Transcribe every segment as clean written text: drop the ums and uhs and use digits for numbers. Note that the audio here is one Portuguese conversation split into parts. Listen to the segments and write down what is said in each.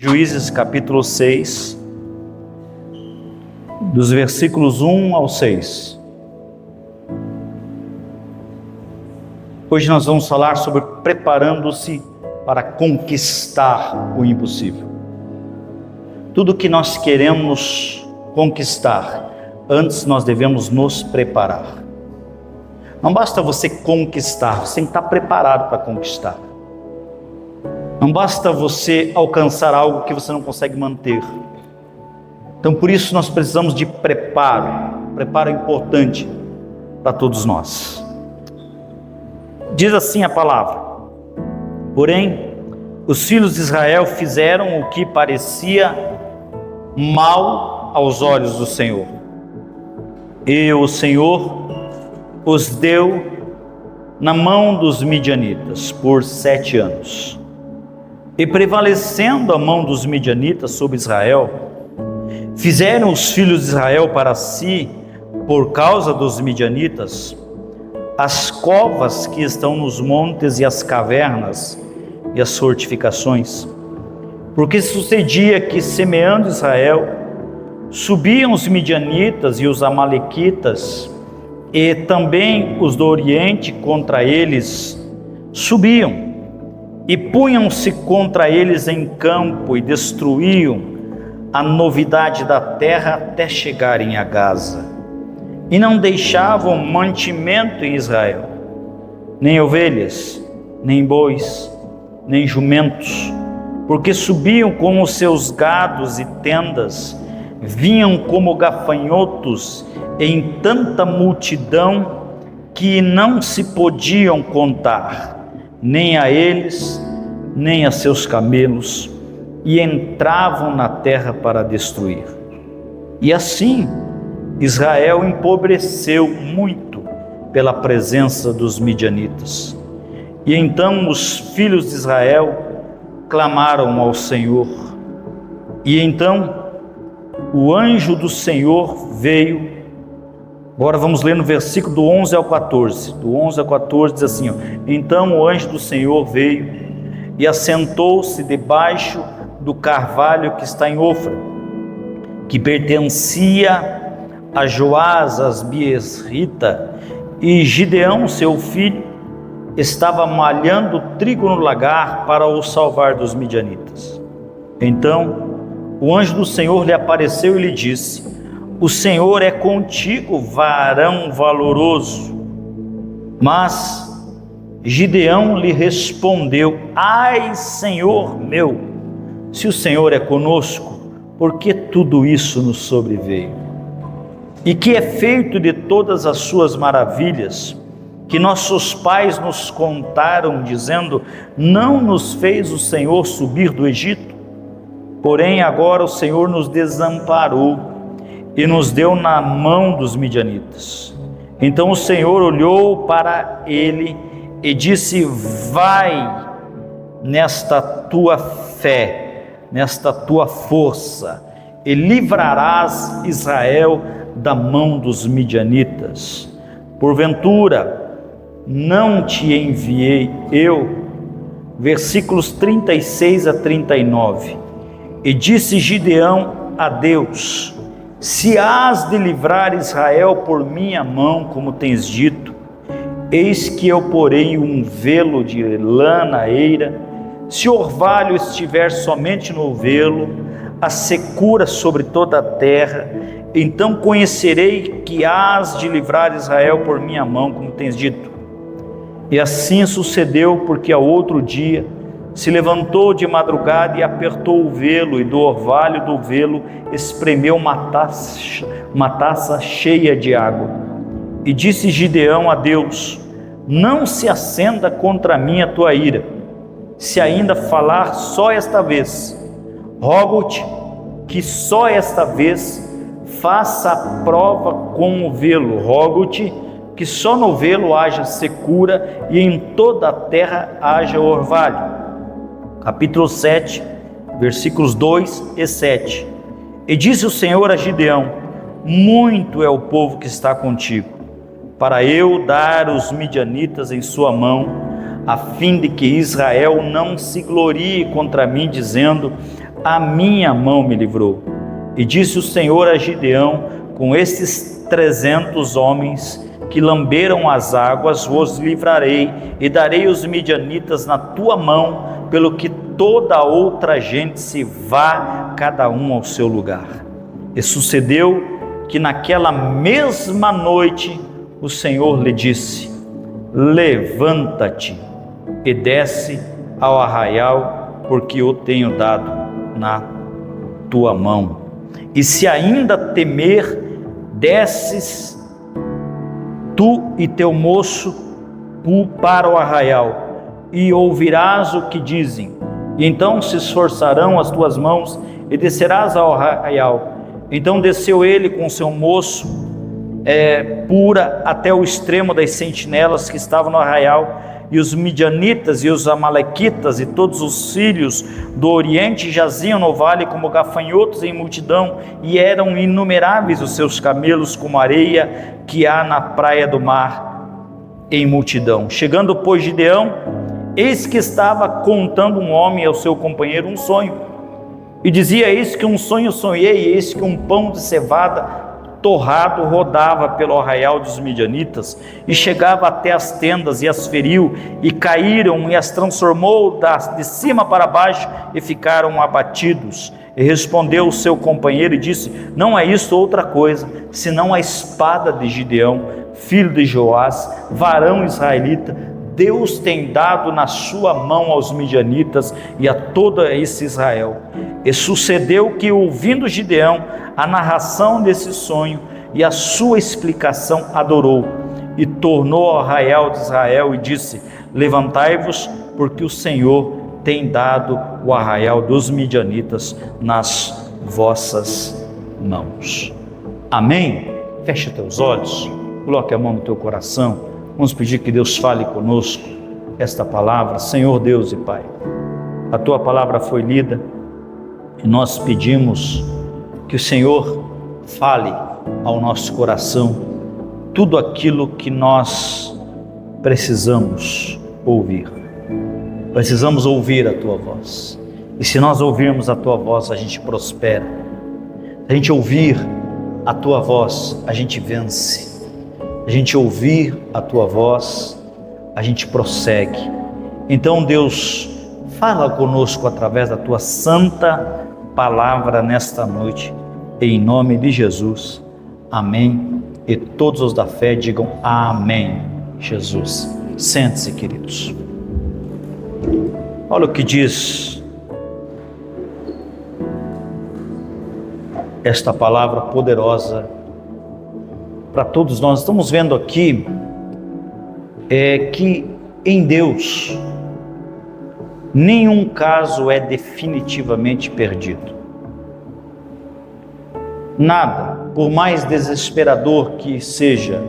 Juízes capítulo 6, dos versículos 1 ao 6. Hoje nós vamos falar sobre preparando-se para conquistar o impossível. Tudo que nós queremos conquistar, antes nós devemos nos preparar. Não basta você conquistar, você tem que estar preparado para conquistar. Não basta você alcançar algo que você não consegue manter. Então, por isso, nós precisamos de preparo. Preparo é importante para todos nós. Diz assim a palavra: porém, os filhos de Israel fizeram o que parecia mal aos olhos do Senhor. E o Senhor os deu na mão dos midianitas por 7 anos. E prevalecendo a mão dos midianitas sobre Israel, fizeram os filhos de Israel para si, por causa dos midianitas, as covas que estão nos montes e as cavernas e as fortificações. Porque sucedia que, semeando Israel, subiam os midianitas e os amalequitas, e também os do Oriente contra eles subiam, e punham-se contra eles em campo e destruíam a novidade da terra até chegarem a Gaza. E não deixavam mantimento em Israel, nem ovelhas, nem bois, nem jumentos, porque subiam com os seus gados e tendas, vinham como gafanhotos em tanta multidão que não se podiam contar, nem a eles, nem a seus camelos, e entravam na terra para destruir. E assim, Israel empobreceu muito pela presença dos midianitas. E então os filhos de Israel clamaram ao Senhor. E então o anjo do Senhor veio. Agora vamos ler no versículo do 11 ao 14. Do 11 ao 14 diz assim: então o anjo do Senhor veio e assentou-se debaixo do carvalho que está em Ofra, que pertencia a Joás Asbiesrita, e Gideão, seu filho, estava malhando trigo no lagar para o salvar dos midianitas. Então o anjo do Senhor lhe apareceu e lhe disse: o Senhor é contigo, varão valoroso. Mas Gideão lhe respondeu: ai, Senhor meu, se o Senhor é conosco, por que tudo isso nos sobreveio? E que é feito de todas as suas maravilhas, que nossos pais nos contaram, dizendo: não nos fez o Senhor subir do Egito? Porém agora o Senhor nos desamparou e nos deu na mão dos midianitas. Então o Senhor olhou para ele e disse: vai nesta tua fé, nesta tua força, e livrarás Israel da mão dos midianitas. Porventura não te enviei eu? Versículos 36 a 39. E disse Gideão a Deus: se hás de livrar Israel por minha mão, como tens dito, eis que eu porei um velo de lã na eira. Se o orvalho estiver somente no velo, a secura sobre toda a terra, então conhecerei que hás de livrar Israel por minha mão, como tens dito. E assim sucedeu, porque ao outro dia se levantou de madrugada e apertou o velo, e do orvalho do velo espremeu uma taça cheia de água. E disse Gideão a Deus: não se acenda contra mim a tua ira, se ainda falar só esta vez. Rogo-te que só esta vez faça a prova com o velo. Rogo-te que só no velo haja secura e em toda a terra haja orvalho. Capítulo 7, versículos 2 e 7. E disse o Senhor a Gideão: muito é o povo que está contigo, para eu dar os midianitas em sua mão, a fim de que Israel não se glorie contra mim, dizendo: a minha mão me livrou. E disse o Senhor a Gideão: com estes 300 homens que lamberam as águas, vos livrarei e darei os midianitas na tua mão, pelo que toda outra gente se vá, cada um ao seu lugar. E sucedeu que naquela mesma noite o Senhor lhe disse: levanta-te e desce ao arraial, porque eu tenho dado na tua mão. E se ainda temer, desces tu e teu moço para o arraial, e ouvirás o que dizem. E então se esforçarão as tuas mãos, e descerás ao arraial. Então desceu ele com seu moço pura até o extremo das sentinelas que estavam no arraial, e os midianitas e os amalequitas e todos os sírios do oriente jaziam no vale como gafanhotos em multidão, e eram inumeráveis os seus camelos como areia que há na praia do mar em multidão. Chegando, pois, Gideão, eis que estava contando um homem ao seu companheiro um sonho, e dizia: eis que um sonho sonhei, eis que um pão de cevada torrado rodava pelo arraial dos midianitas, e chegava até as tendas, e as feriu, e caíram, e as transformou de cima para baixo, e ficaram abatidos. E respondeu o seu companheiro e disse: não é isto outra coisa, senão a espada de Gideão, filho de Joás, varão israelita. Deus tem dado na sua mão aos midianitas e a todo esse Israel. E sucedeu que, ouvindo Gideão a narração desse sonho e a sua explicação, adorou, e tornou ao arraial de Israel e disse: levantai-vos, porque o Senhor tem dado o arraial dos midianitas nas vossas mãos. Amém? Feche teus olhos, coloque a mão no teu coração. Vamos pedir que Deus fale conosco esta palavra. Senhor Deus e Pai, a tua palavra foi lida e nós pedimos que o Senhor fale ao nosso coração tudo aquilo que nós precisamos ouvir. Precisamos ouvir a tua voz. E se nós ouvirmos a tua voz, a gente prospera. Se a gente ouvir a tua voz, a gente vence. A gente ouvir a tua voz, a gente prossegue. Então, Deus, fala conosco através da tua santa palavra nesta noite, em nome de Jesus. Amém. E todos os da fé digam amém. Jesus. Sente-se, queridos. Olha o que diz esta palavra poderosa para todos nós. Estamos vendo aqui que em Deus nenhum caso é definitivamente perdido. Nada, por mais desesperador que seja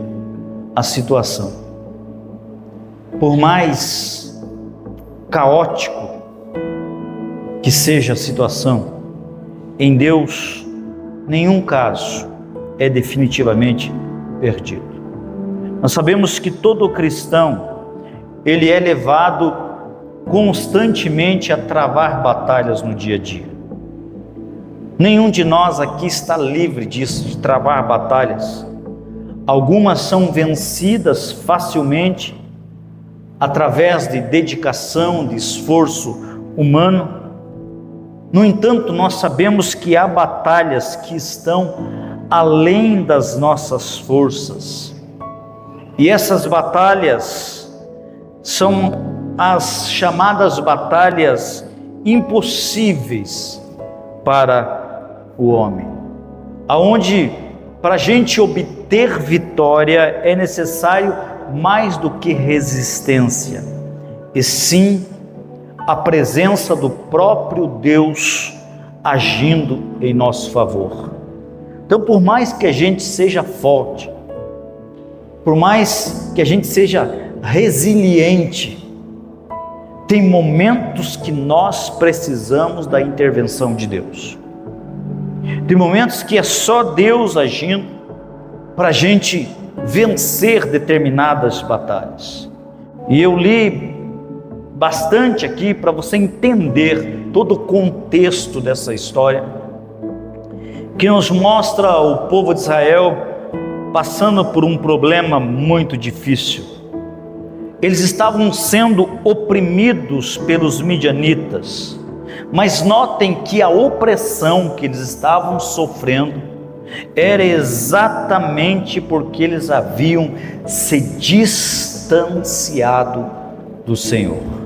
a situação, por mais caótico que seja a situação, em Deus nenhum caso é definitivamente perdido. Nós sabemos que todo cristão, ele é levado constantemente a travar batalhas no dia a dia. Nenhum de nós aqui está livre disso, de travar batalhas. Algumas são vencidas facilmente através de dedicação, de esforço humano. No entanto, nós sabemos que há batalhas que estão além das nossas forças. E essas batalhas são as chamadas batalhas impossíveis para o homem, aonde para a gente obter vitória é necessário mais do que resistência, e sim a presença do próprio Deus agindo em nosso favor. Então, por mais que a gente seja forte, por mais que a gente seja resiliente, tem momentos que nós precisamos da intervenção de Deus. Tem momentos que é só Deus agindo para a gente vencer determinadas batalhas. E eu li bastante aqui para você entender todo o contexto dessa história, que nos mostra o povo de Israel passando por um problema muito difícil. Eles estavam sendo oprimidos pelos midianitas, mas notem que a opressão que eles estavam sofrendo era exatamente porque eles haviam se distanciado do Senhor.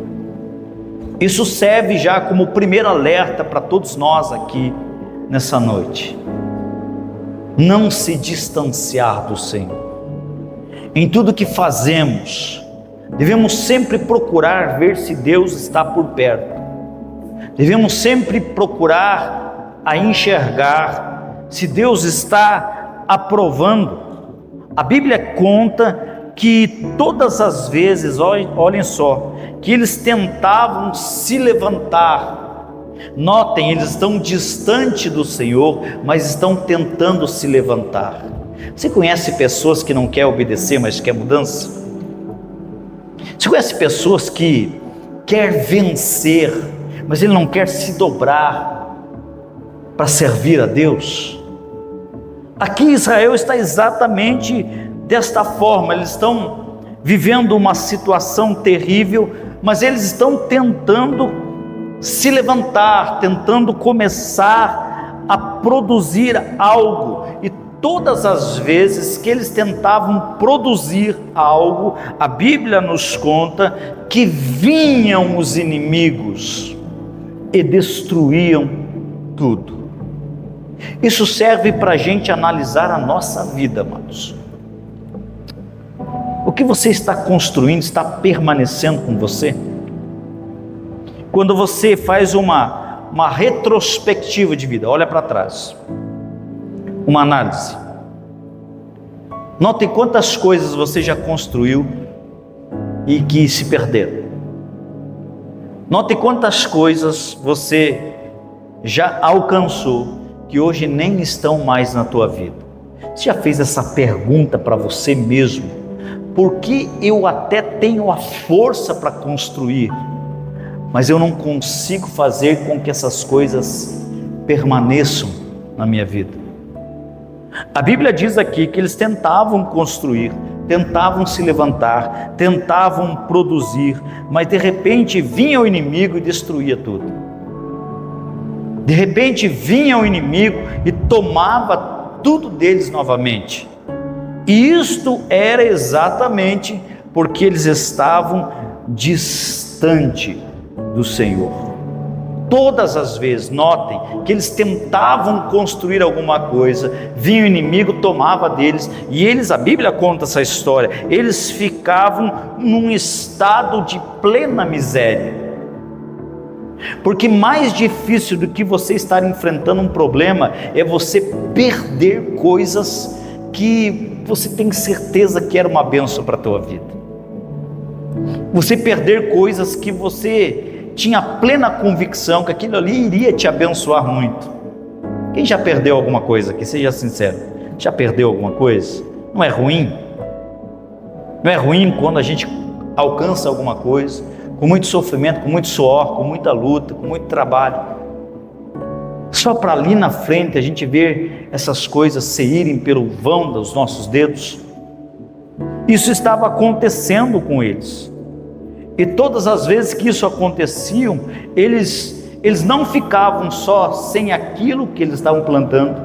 Isso serve já como primeiro alerta para todos nós aqui nessa noite. Não se distanciar do Senhor. Em tudo que fazemos, devemos sempre procurar ver se Deus está por perto. Devemos sempre procurar a enxergar se Deus está aprovando. A Bíblia conta que todas as vezes, olhem só, que eles tentavam se levantar. Notem, eles estão distante do Senhor, mas estão tentando se levantar. Você conhece pessoas que não querem obedecer, mas quer mudança? Você conhece pessoas que quer vencer, mas ele não quer se dobrar para servir a Deus? Aqui Israel está exatamente desta forma. Eles estão vivendo uma situação terrível, mas eles estão tentando se levantar, tentando começar a produzir algo. E todas as vezes que eles tentavam produzir algo, a Bíblia nos conta que vinham os inimigos e destruíam tudo. Isso serve para a gente analisar a nossa vida, amados. O que você está construindo está permanecendo com você? Quando você faz uma retrospectiva de vida, olha para trás, uma análise, note quantas coisas você já construiu e que se perderam. Note quantas coisas você já alcançou que hoje nem estão mais na tua vida. Você já fez essa pergunta para você mesmo? Por que eu até tenho a força para construir, mas eu não consigo fazer com que essas coisas permaneçam na minha vida? A Bíblia diz aqui que eles tentavam construir, tentavam se levantar, tentavam produzir, mas de repente vinha o inimigo e destruía tudo. De repente vinha o inimigo e tomava tudo deles novamente. E isto era exatamente porque eles estavam distante do Senhor. Todas as vezes, notem, que eles tentavam construir alguma coisa, vinha o inimigo, tomava deles, e eles, a Bíblia conta essa história, eles ficavam num estado de plena miséria. Porque mais difícil do que você estar enfrentando um problema é você perder coisas que você tem certeza que era uma bênção para a tua vida. Você perder coisas que você tinha plena convicção que aquilo ali iria te abençoar muito. Quem já perdeu alguma coisa aqui? Seja sincero. Já perdeu alguma coisa? Não é ruim? Não é ruim quando a gente alcança alguma coisa, com muito sofrimento, com muito suor, com muita luta, com muito trabalho, só para ali na frente a gente ver essas coisas se irem pelo vão dos nossos dedos? Isso estava acontecendo com eles. E todas as vezes que isso acontecia, eles não ficavam só sem aquilo que eles estavam plantando,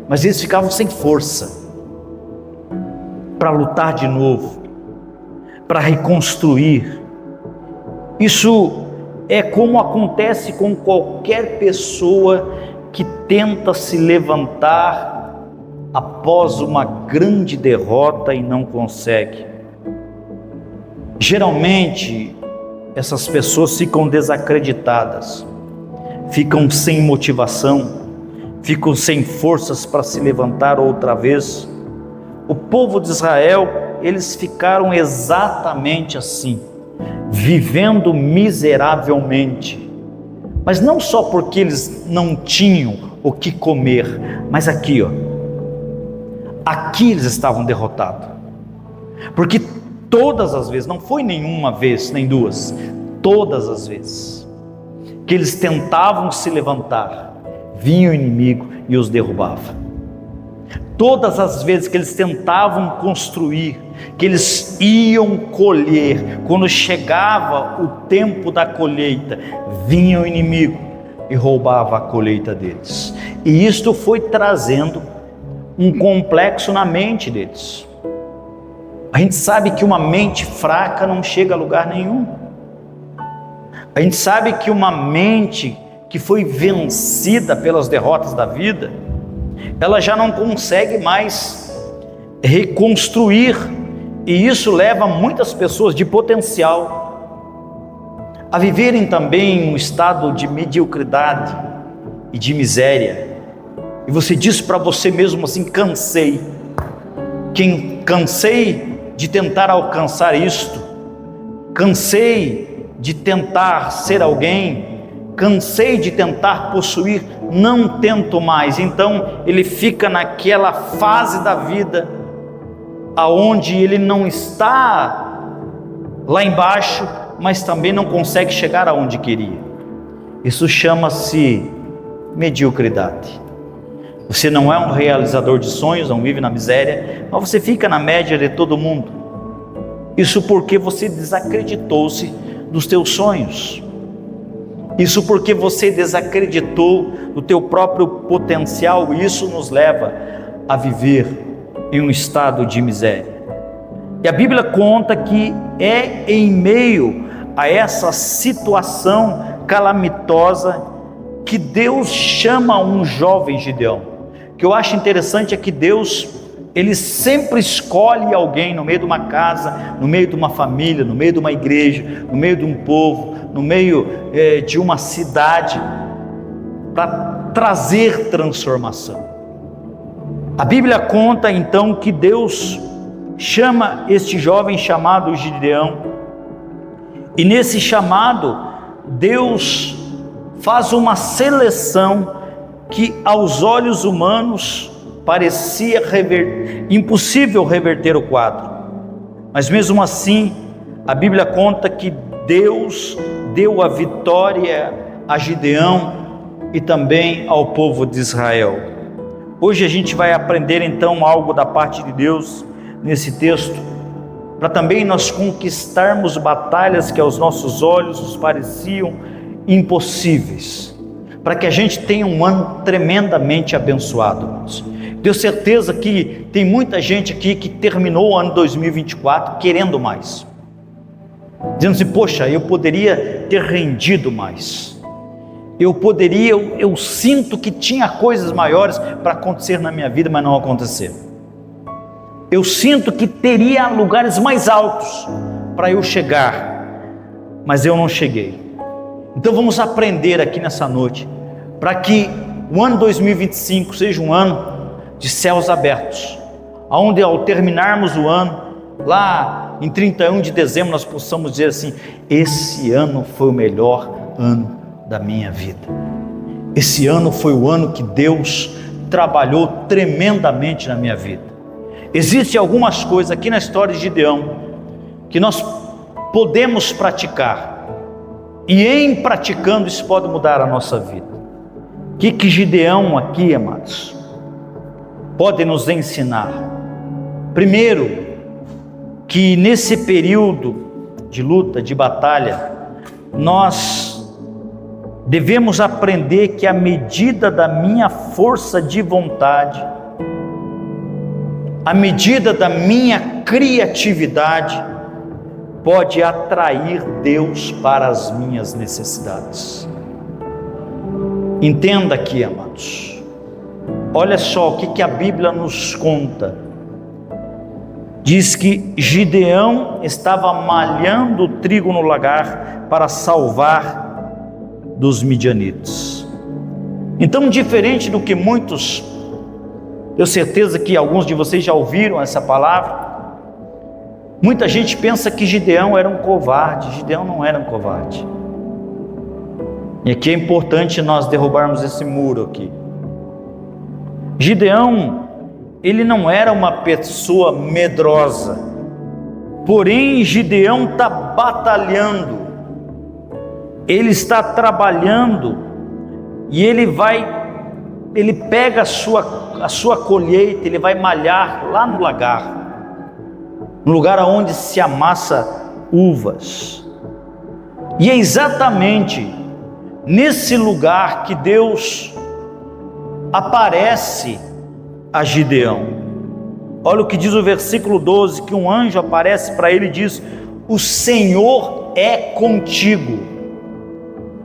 mas eles ficavam sem força para lutar de novo, para reconstruir. Isso é como acontece com qualquer pessoa que tenta se levantar após uma grande derrota e não consegue. Geralmente, essas pessoas ficam desacreditadas, ficam sem motivação, ficam sem forças para se levantar outra vez. O povo de Israel, eles ficaram exatamente assim, vivendo miseravelmente, mas não só porque eles não tinham o que comer, mas aqui eles estavam derrotados, porque todas as vezes, não foi nenhuma vez, nem duas, todas as vezes que eles tentavam se levantar, vinha o inimigo e os derrubava. Todas as vezes que eles tentavam construir, que eles iam colher, quando chegava o tempo da colheita, vinha o inimigo e roubava a colheita deles. E isto foi trazendo um complexo na mente deles. A gente sabe que uma mente fraca não chega a lugar nenhum. A gente sabe que uma mente que foi vencida pelas derrotas da vida, ela já não consegue mais reconstruir, e isso leva muitas pessoas de potencial a viverem também um estado de mediocridade e de miséria. E você diz para você mesmo assim: cansei. Cansei de tentar alcançar isto, cansei de tentar ser alguém, cansei de tentar possuir, não tento mais. Então ele fica naquela fase da vida aonde ele não está lá embaixo, mas também não consegue chegar aonde queria. Isso chama-se mediocridade. Você não é um realizador de sonhos, não vive na miséria, mas você fica na média de todo mundo. Isso porque você desacreditou-se dos teus sonhos. Isso porque você desacreditou do teu próprio potencial. E isso nos leva a viver em um estado de miséria. E a Bíblia conta que é em meio a essa situação calamitosa que Deus chama um jovem Gideão. O que eu acho interessante é que Deus, Ele sempre escolhe alguém no meio de uma casa, no meio de uma família, no meio de uma igreja, no meio de um povo, no meio de uma cidade, para trazer transformação. A Bíblia conta então que Deus chama este jovem chamado Gideão, e nesse chamado Deus faz uma seleção que aos olhos humanos parecia impossível reverter o quadro, mas mesmo assim a Bíblia conta que Deus deu a vitória a Gideão e também ao povo de Israel. Hoje a gente vai aprender então algo da parte de Deus nesse texto, para também nós conquistarmos batalhas que aos nossos olhos nos pareciam impossíveis, para que a gente tenha um ano tremendamente abençoado, irmãos. Tenho certeza que tem muita gente aqui que terminou o ano 2024 querendo mais, dizendo assim: poxa, eu poderia ter rendido mais, eu sinto que tinha coisas maiores para acontecer na minha vida, mas não aconteceram. Eu sinto que teria lugares mais altos para eu chegar, mas eu não cheguei. Então vamos aprender aqui nessa noite, para que o ano 2025 seja um ano de céus abertos, onde ao terminarmos o ano, lá em 31 de dezembro, nós possamos dizer assim: esse ano foi o melhor ano da minha vida. Esse ano foi o ano que Deus trabalhou tremendamente na minha vida. Existem algumas coisas aqui na história de Gideão que nós podemos praticar, e em praticando isso pode mudar a nossa vida. O que Gideão aqui, amados, pode nos ensinar? Primeiro, que nesse período de luta, de batalha, nós devemos aprender que a medida da minha força de vontade, a medida da minha criatividade, pode atrair Deus para as minhas necessidades. Entenda aqui, amados, olha só o que a Bíblia nos conta. Diz que Gideão estava malhando o trigo no lagar para salvar dos midianitas. Então, diferente do que muitos, tenho certeza que alguns de vocês já ouviram essa palavra, muita gente pensa que Gideão era um covarde. Gideão não era um covarde. E aqui é importante nós derrubarmos esse muro aqui. Gideão, ele não era uma pessoa medrosa, porém Gideão está batalhando ele está trabalhando e ele pega a sua colheita, ele vai malhar lá no lagar, no lugar onde se amassa uvas. E é exatamente nesse lugar que Deus aparece a Gideão. Olha o que diz o versículo 12, que um anjo aparece para ele e diz: o Senhor é contigo,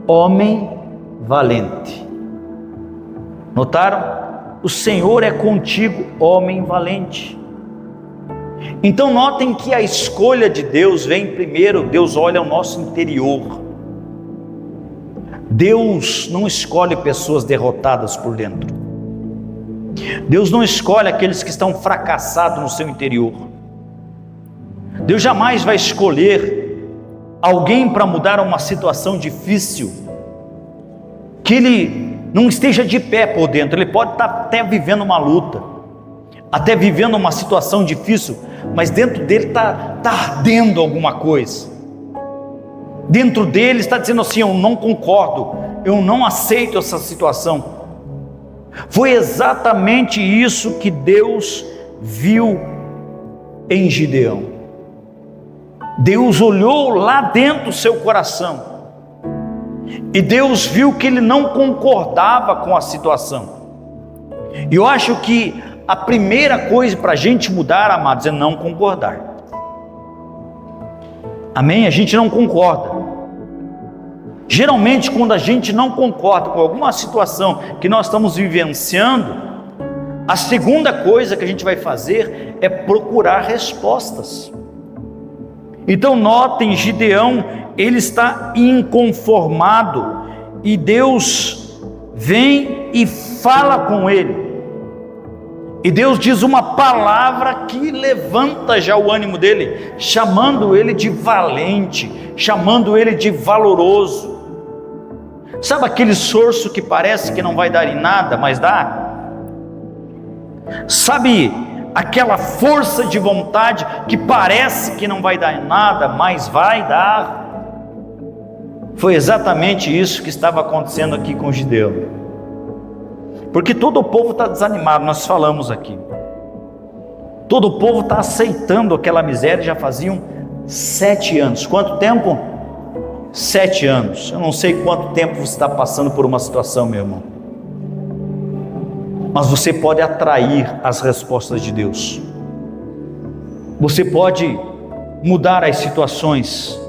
homem valente. Notaram? O Senhor é contigo, homem valente. Então notem que a escolha de Deus vem primeiro. Deus olha o nosso interior. Deus não escolhe pessoas derrotadas por dentro. Deus não escolhe aqueles que estão fracassados no seu interior. Deus jamais vai escolher alguém para mudar uma situação difícil, que ele não esteja de pé por dentro. Ele pode estar até vivendo uma luta, até vivendo uma situação difícil, mas dentro dele está ardendo alguma coisa. Dentro dele está dizendo assim: eu não concordo, eu não aceito essa situação. Foi exatamente isso que Deus viu em Gideão. Deus olhou lá dentro do seu coração e Deus viu que ele não concordava com a situação. E eu acho que a primeira coisa para a gente mudar, amados, é não concordar. Amém? A gente não concorda. Geralmente, quando a gente não concorda com alguma situação que nós estamos vivenciando, a segunda coisa que a gente vai fazer é procurar respostas. Então notem, Gideão, ele está inconformado, e Deus vem e fala com ele, e Deus diz uma palavra que levanta já o ânimo dele, chamando ele de valente, chamando ele de valoroso. Sabe aquele esforço que parece que não vai dar em nada, mas dá? Sabe aquela força de vontade que parece que não vai dar em nada, mas vai dar? Foi exatamente isso que estava acontecendo aqui com Gideão. Porque todo o povo está desanimado, nós falamos aqui. Todo o povo está aceitando aquela miséria, já faziam 7 anos. Quanto tempo? 7 anos. Eu não sei quanto tempo você está passando por uma situação, meu irmão, mas você pode atrair as respostas de Deus. Você pode mudar as situações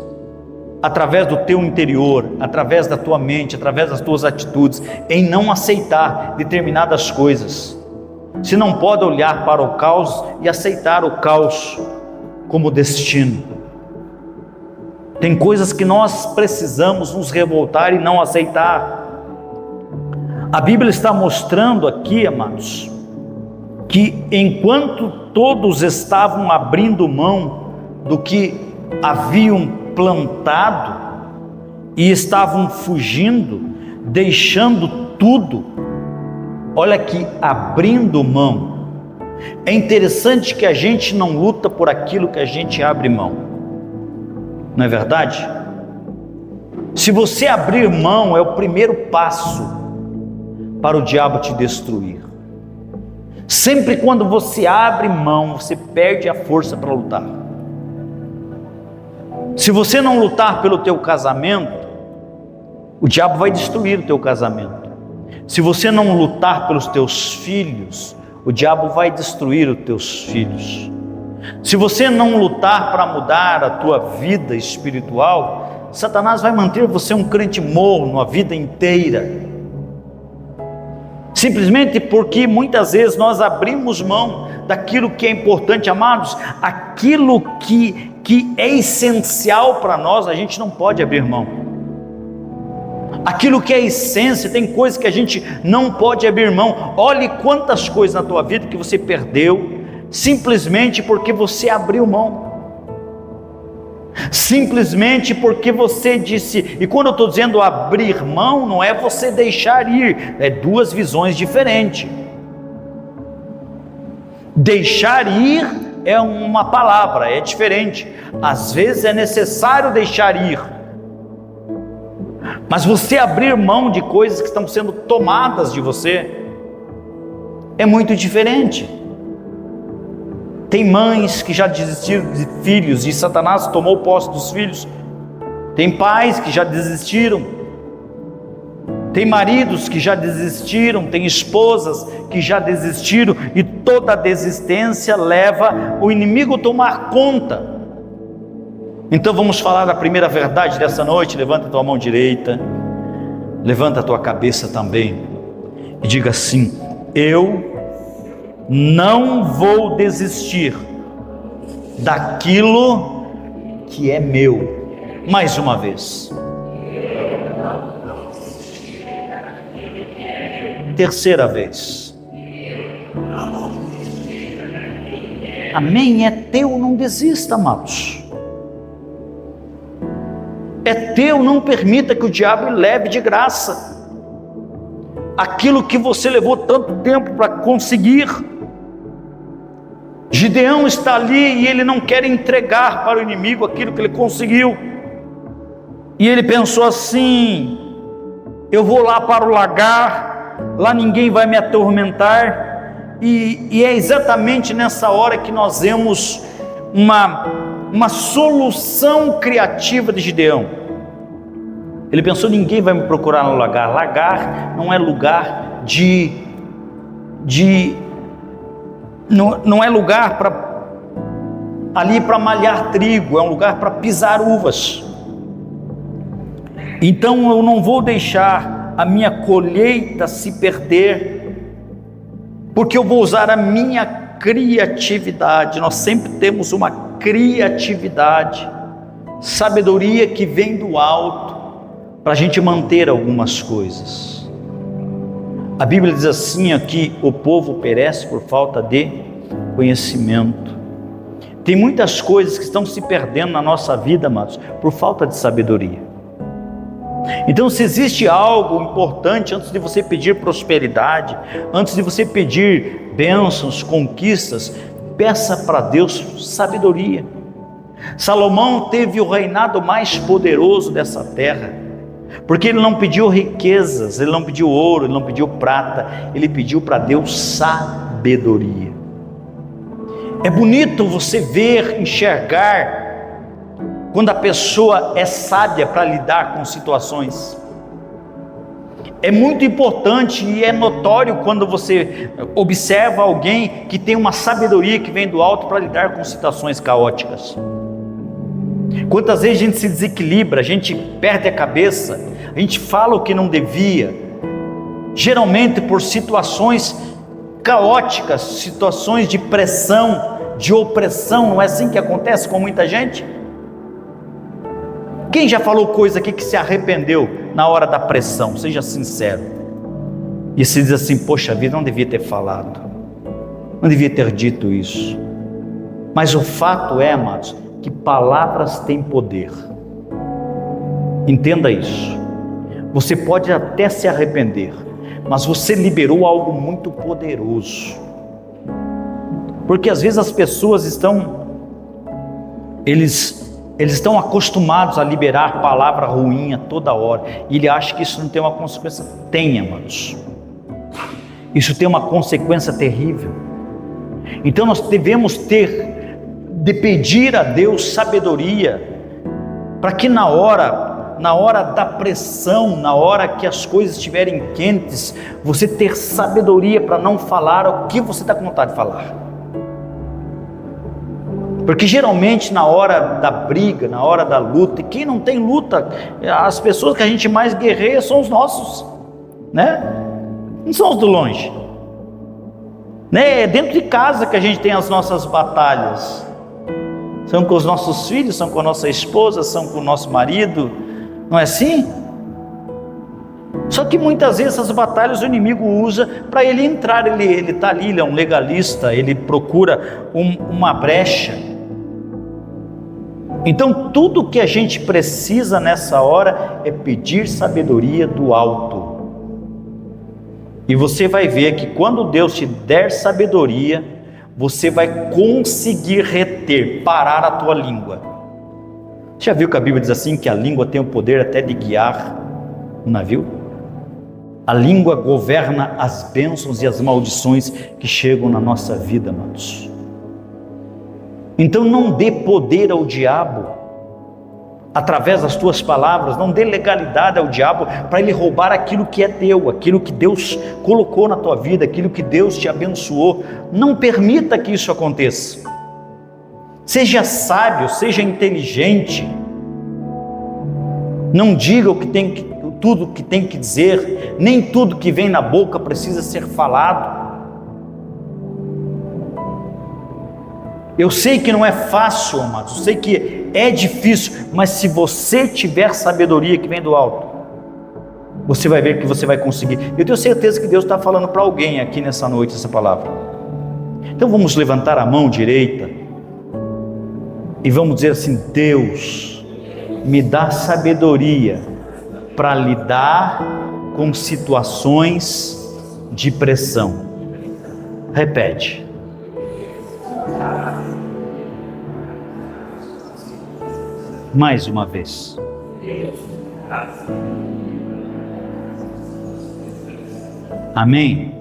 através do teu interior, através da tua mente, através das tuas atitudes, em não aceitar determinadas coisas. Você não pode olhar para o caos e aceitar o caos como destino. Tem coisas que nós precisamos nos revoltar e não aceitar. A Bíblia está mostrando aqui, amados, que enquanto todos estavam abrindo mão do que haviam plantado e estavam fugindo, deixando tudo, olha aqui, abrindo mão. É interessante que a gente não luta por aquilo que a gente abre mão. Não é verdade? Se você abrir mão, é o primeiro passo para o diabo te destruir. Sempre quando você abre mão, você perde a força para lutar. Se você não lutar pelo teu casamento, o diabo vai destruir o teu casamento. Se você não lutar pelos teus filhos, o diabo vai destruir os teus filhos. Se você não lutar para mudar a tua vida espiritual, Satanás vai manter você um crente morno a vida inteira. Simplesmente porque muitas vezes nós abrimos mão daquilo que é importante, amados. Aquilo que é essencial para nós, a gente não pode abrir mão. Aquilo que é essência, tem coisas que a gente não pode abrir mão. Olhe quantas coisas na tua vida que você perdeu simplesmente porque você abriu mão, simplesmente porque você disse. E quando eu estou dizendo abrir mão, não é você deixar ir, é duas visões diferentes. Deixar ir é uma palavra, é diferente. Às vezes é necessário deixar ir, Mas você abrir mão de coisas que estão sendo tomadas de você é muito diferente. Tem mães que já desistiram de filhos e Satanás tomou posse dos filhos. Tem pais que já desistiram. Tem maridos que já desistiram. Tem esposas que já desistiram. E toda desistência leva o inimigo a tomar conta. Então vamos falar da primeira verdade dessa noite. Levanta a tua mão direita, levanta a tua cabeça também e diga assim: eu não vou desistir daquilo que é meu. Mais uma vez. Terceira vez. Amém? É teu, não desista, amados. É teu, não permita que o diabo leve de graça aquilo que você levou tanto tempo para conseguir. Gideão está ali e ele não quer entregar para o inimigo aquilo que ele conseguiu. E ele pensou assim: eu vou lá para o lagar, lá ninguém vai me atormentar. E é exatamente nessa hora que nós vemos uma solução criativa de Gideão. Ele pensou: ninguém vai me procurar no lagar. Lagar não é lugar não é lugar para malhar trigo, é um lugar para pisar uvas. Então eu não vou deixar a minha colheita se perder, porque eu vou usar a minha criatividade. Nós sempre temos uma criatividade, sabedoria que vem do alto, para a gente manter algumas coisas. A Bíblia diz assim, que o povo perece por falta de conhecimento. Tem muitas coisas que estão se perdendo na nossa vida, amados, por falta de sabedoria. Então, se existe algo importante antes de você pedir prosperidade, antes de você pedir bênçãos, conquistas, peça para Deus sabedoria. Salomão teve o reinado mais poderoso dessa terra, porque ele não pediu riquezas, ele não pediu ouro, ele não pediu prata, ele pediu para Deus sabedoria. É bonito você ver, enxergar, quando a pessoa é sábia para lidar com situações. É muito importante e é notório quando você observa alguém que tem uma sabedoria que vem do alto para lidar com situações caóticas. Quantas vezes a gente se desequilibra, a gente perde a cabeça, a gente fala o que não devia, geralmente por situações caóticas, situações de pressão, de opressão. Não é assim que acontece com muita gente? Quem já falou coisa aqui que se arrependeu na hora da pressão? Seja sincero. E se diz assim: poxa vida, não devia ter falado, não devia ter dito isso. Mas o fato é, amados, que palavras têm poder. Entenda isso. Você pode até se arrepender, mas você liberou algo muito poderoso. Porque às vezes as pessoas eles estão acostumados a liberar palavra ruim a toda hora, e ele acha que isso não tem uma consequência. Tem, amados. Isso tem uma consequência terrível. Então nós devemos de pedir a Deus sabedoria, para que na hora da pressão, na hora que as coisas estiverem quentes, você ter sabedoria para não falar o que você está com vontade de falar. Porque geralmente na hora da briga, na hora da luta, e quem não tem luta, as pessoas que a gente mais guerreia são os nossos, né? Não são os do longe, né? É dentro de casa que a gente tem as nossas batalhas. São com os nossos filhos, são com a nossa esposa, são com o nosso marido, não é assim? Só que muitas vezes essas batalhas o inimigo usa para ele entrar, ele está ali, ele é um legalista, ele procura uma brecha. Então tudo que a gente precisa nessa hora é pedir sabedoria do alto. E você vai ver que quando Deus te der sabedoria, você vai conseguir reter, parar a tua língua. Já viu que a Bíblia diz assim, que a língua tem o poder até de guiar? o navio. A língua governa as bênçãos e as maldições que chegam na nossa vida, amados. Então não dê poder ao diabo através das tuas palavras, não dê legalidade ao diabo para ele roubar aquilo que é teu, aquilo que Deus colocou na tua vida, aquilo que Deus te abençoou. Não permita que isso aconteça. Seja sábio, seja inteligente. Não diga tudo que tem que dizer, nem tudo que vem na boca precisa ser falado. Eu sei que não é fácil, amados, eu sei que é difícil, mas se você tiver sabedoria que vem do alto, você vai ver que você vai conseguir. Eu tenho certeza que Deus está falando para alguém aqui nessa noite essa palavra. Então vamos levantar a mão direita e vamos dizer assim: Deus, me dá sabedoria para lidar com situações de pressão. Repete. Mais uma vez. Amém?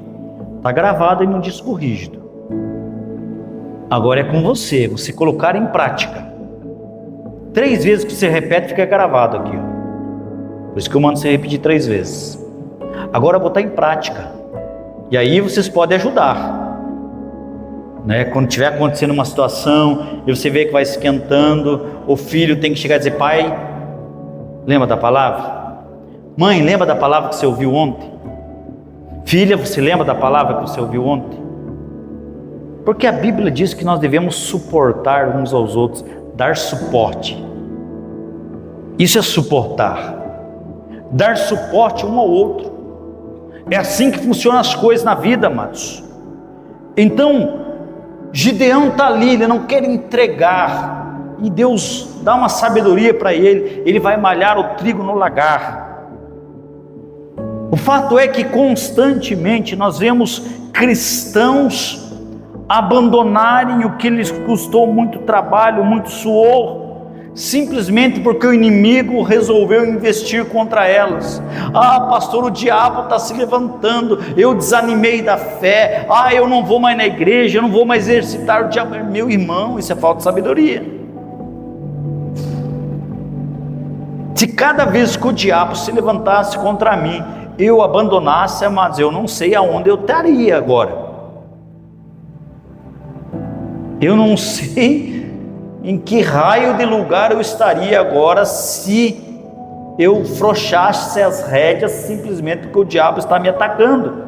Está gravado aí no disco rígido. Agora é com você, você colocar em prática. 3 vezes que você repete, fica gravado aqui, ó. Por isso que eu mando você repetir 3 vezes. Agora botar em prática. E aí vocês podem ajudar, né? Quando estiver acontecendo uma situação e você vê que vai esquentando, o filho tem que chegar e dizer: pai, lembra da palavra? Mãe, lembra da palavra que você ouviu ontem? Filha, você lembra da palavra que você ouviu ontem? Porque a Bíblia diz que nós devemos suportar uns aos outros, dar suporte. Isso é suportar. Dar suporte um ao outro. É assim que funcionam as coisas na vida, amados. Então, Gideão está ali, ele não quer entregar, e Deus dá uma sabedoria para ele, ele vai malhar o trigo no lagar. O fato é que constantemente nós vemos cristãos abandonarem o que lhes custou muito trabalho, muito suor, simplesmente porque o inimigo resolveu investir contra elas. Ah, pastor, o diabo está se levantando, eu desanimei da fé, eu não vou mais na igreja, eu não vou mais exercitar o diabo. Meu irmão, isso é falta de sabedoria. Se cada vez que o diabo se levantasse contra mim, eu abandonasse, mas eu não sei aonde eu estaria agora. Eu não sei em que raio de lugar eu estaria agora se eu frouxasse as rédeas simplesmente porque o diabo está me atacando.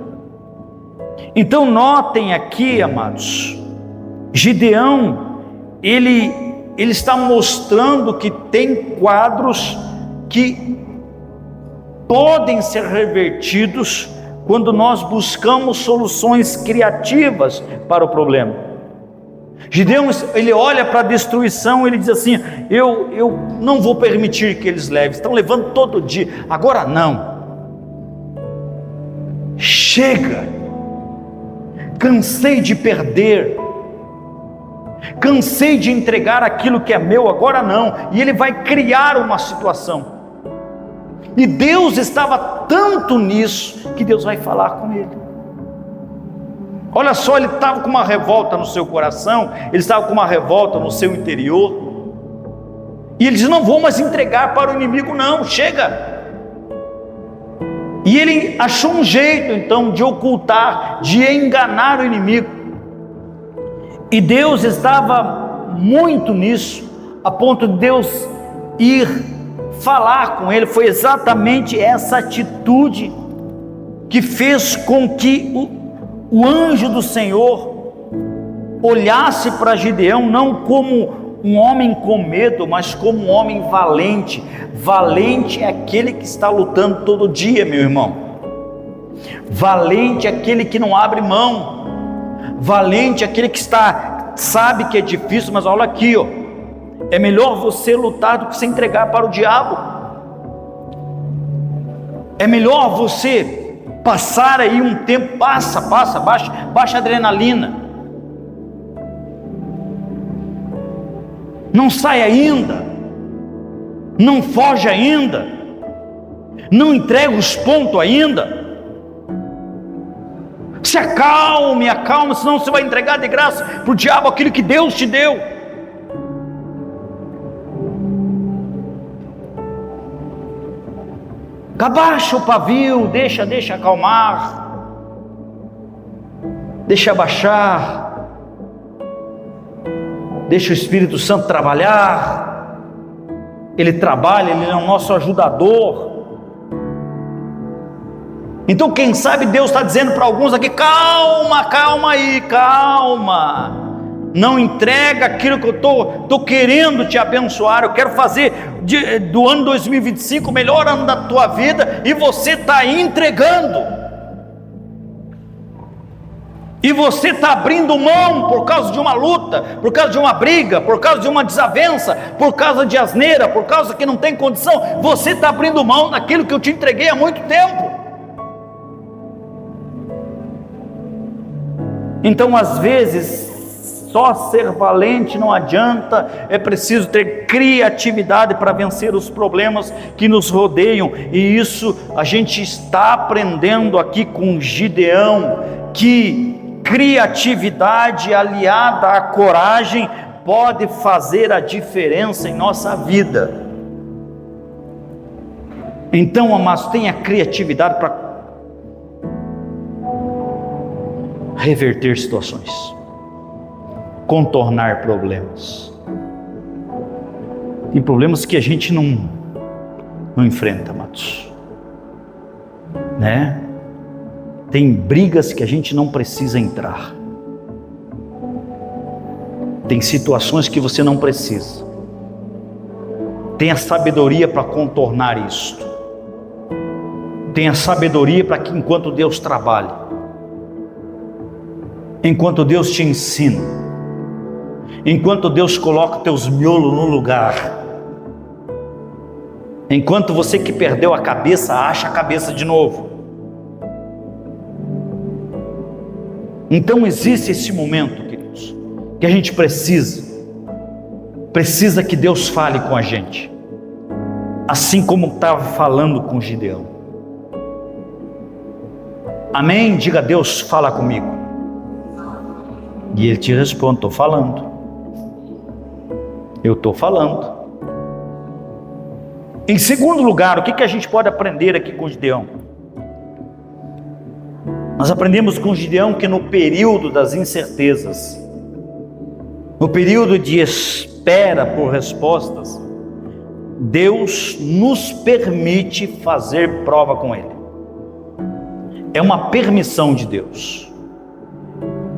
Então notem aqui, amados, Gideão, ele está mostrando que tem quadros que podem ser revertidos quando nós buscamos soluções criativas para o problema. Gideão, ele olha para a destruição, ele diz assim: eu não vou permitir que eles levem, estão levando todo dia, agora não, chega, cansei de perder, cansei de entregar aquilo que é meu, agora não. E ele vai criar uma situação, e Deus estava tanto nisso, que Deus vai falar com ele. Olha só, ele estava com uma revolta no seu coração, ele estava com uma revolta no seu interior, e ele diz: não vou mais entregar para o inimigo não, chega. E ele achou um jeito então de ocultar, de enganar o inimigo, e Deus estava muito nisso, a ponto de Deus ir falar com ele. Foi exatamente essa atitude que fez com que o anjo do Senhor olhasse para Gideão não como um homem com medo, mas como um homem valente. Valente é aquele que está lutando todo dia, meu irmão. Valente é aquele que não abre mão. Valente é aquele que sabe que é difícil, mas olha aqui, ó, é melhor você lutar do que se entregar para o diabo. É melhor você passar aí um tempo, baixa a adrenalina, não sai ainda, não foge ainda, Não entrega os pontos ainda. Se acalme, senão você vai entregar de graça para o diabo aquilo que Deus te deu. Abaixa o pavio, deixa acalmar, deixa abaixar, deixa o Espírito Santo trabalhar. Ele trabalha, Ele é o nosso ajudador. Então quem sabe Deus está dizendo para alguns aqui: calma aí, calma. Não entrega aquilo que eu estou querendo te abençoar. Eu quero fazer do ano 2025 o melhor ano da tua vida, e você está entregando. E você está abrindo mão por causa de uma luta, por causa de uma briga, por causa de uma desavença, por causa de asneira, por causa que não tem condição. Você está abrindo mão daquilo que eu te entreguei há muito tempo. Então, às vezes, só ser valente não adianta, é preciso ter criatividade para vencer os problemas que nos rodeiam, e isso a gente está aprendendo aqui com Gideão, que criatividade aliada à coragem pode fazer a diferença em nossa vida. Então, amados, tenha criatividade para reverter situações, contornar problemas. Tem problemas que a gente não enfrenta, amados, né? Tem brigas que a gente não precisa entrar. Tem situações que você não precisa. Tenha sabedoria para contornar isto. Tenha sabedoria para que, enquanto Deus trabalha, enquanto Deus te ensina, enquanto Deus coloca teus miolos no lugar, enquanto você que perdeu a cabeça acha a cabeça de novo. Então existe esse momento, queridos, que a gente precisa que Deus fale com a gente, assim como estava falando com Gideão. Amém? Diga a Deus: fala comigo. E Ele te responde: estou falando. Eu estou falando. Em segundo lugar, o que a gente pode aprender aqui com Gideão? Nós aprendemos com Gideão que no período das incertezas, no período de espera por respostas, Deus nos permite fazer prova com Ele. É uma permissão de Deus.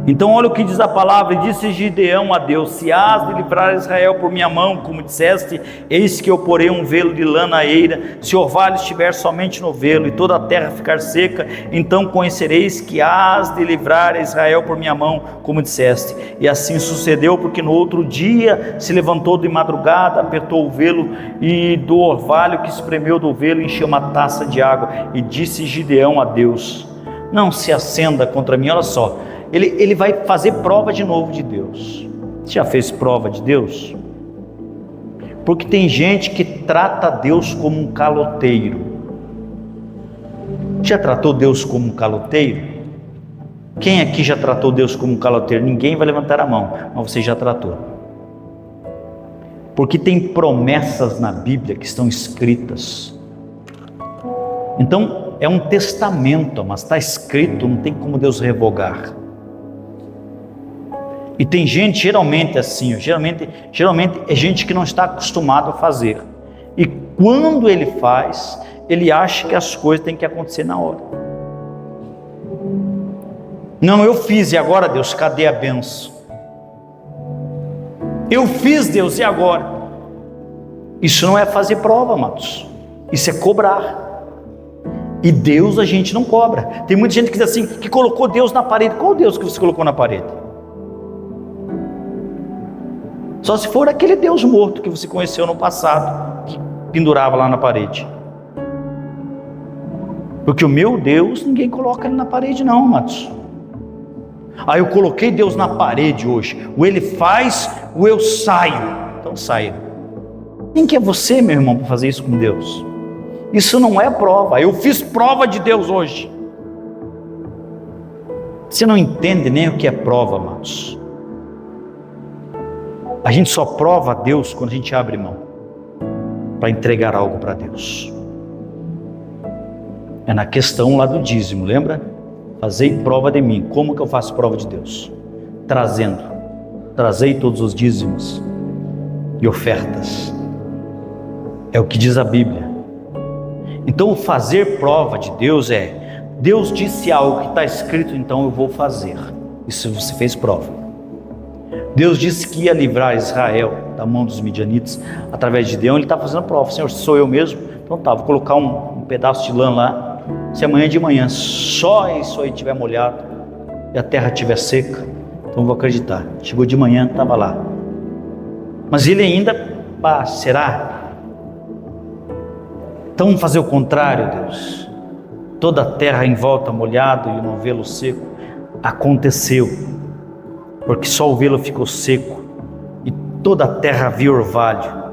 Então olha o que diz a palavra: e disse Gideão a Deus: se hás de livrar Israel por minha mão, como disseste, eis que eu porei um velo de lã na eira, se o orvalho estiver somente no velo, e toda a terra ficar seca, então conhecereis que hás de livrar Israel por minha mão, como disseste. E assim sucedeu, porque no outro dia se levantou de madrugada, apertou o velo, e do orvalho que espremeu do velo encheu uma taça de água. E disse Gideão a Deus: não se acenda contra mim. Olha só, ele vai fazer prova de novo de Deus. Você já fez prova de Deus? Porque tem gente que trata Deus como um caloteiro. Já tratou Deus como um caloteiro? Quem aqui já tratou Deus como um caloteiro? Ninguém vai levantar a mão, mas você já tratou. Porque tem promessas na Bíblia que estão escritas. Então é um testamento, mas está escrito, não tem como Deus revogar. E tem gente geralmente assim, geralmente é gente que não está acostumado a fazer. E quando ele faz, ele acha que as coisas têm que acontecer na hora. Não, eu fiz, e agora, Deus, cadê a bênção? Eu fiz, Deus, e agora? Isso não é fazer prova, amados. Isso é cobrar. E Deus a gente não cobra. Tem muita gente que diz assim, que colocou Deus na parede. Qual Deus que você colocou na parede? Só se for aquele Deus morto que você conheceu no passado, que pendurava lá na parede. Porque o meu Deus, ninguém coloca ele na parede não, amados. Ah, eu coloquei Deus na parede hoje. Ou ele faz, ou eu saio. Então saia. Quem que é você, meu irmão, para fazer isso com Deus? Isso não é prova. Eu fiz prova de Deus hoje. Você não entende nem o que é prova, amados. A gente só prova a Deus quando a gente abre mão para entregar algo para Deus. É na questão lá do dízimo, lembra? Fazei prova de mim. Como que eu faço prova de Deus? Trazei todos os dízimos e ofertas. É o que diz a Bíblia. Então o fazer prova de Deus é: Deus disse algo que está escrito, então eu vou fazer. Isso você fez prova. Deus disse que ia livrar Israel da mão dos midianitas através de Deus. Ele está fazendo prova. Senhor, sou eu mesmo? Então tá, vou colocar um pedaço de lã lá. Se amanhã de manhã só isso aí estiver molhado e a terra estiver seca, então eu vou acreditar. Chegou de manhã, estava lá. Mas ele ainda, será? Então vamos fazer o contrário, Deus. Toda a terra em volta molhada e o novelo seco. Aconteceu, porque só o velo ficou seco e toda a terra havia orvalho.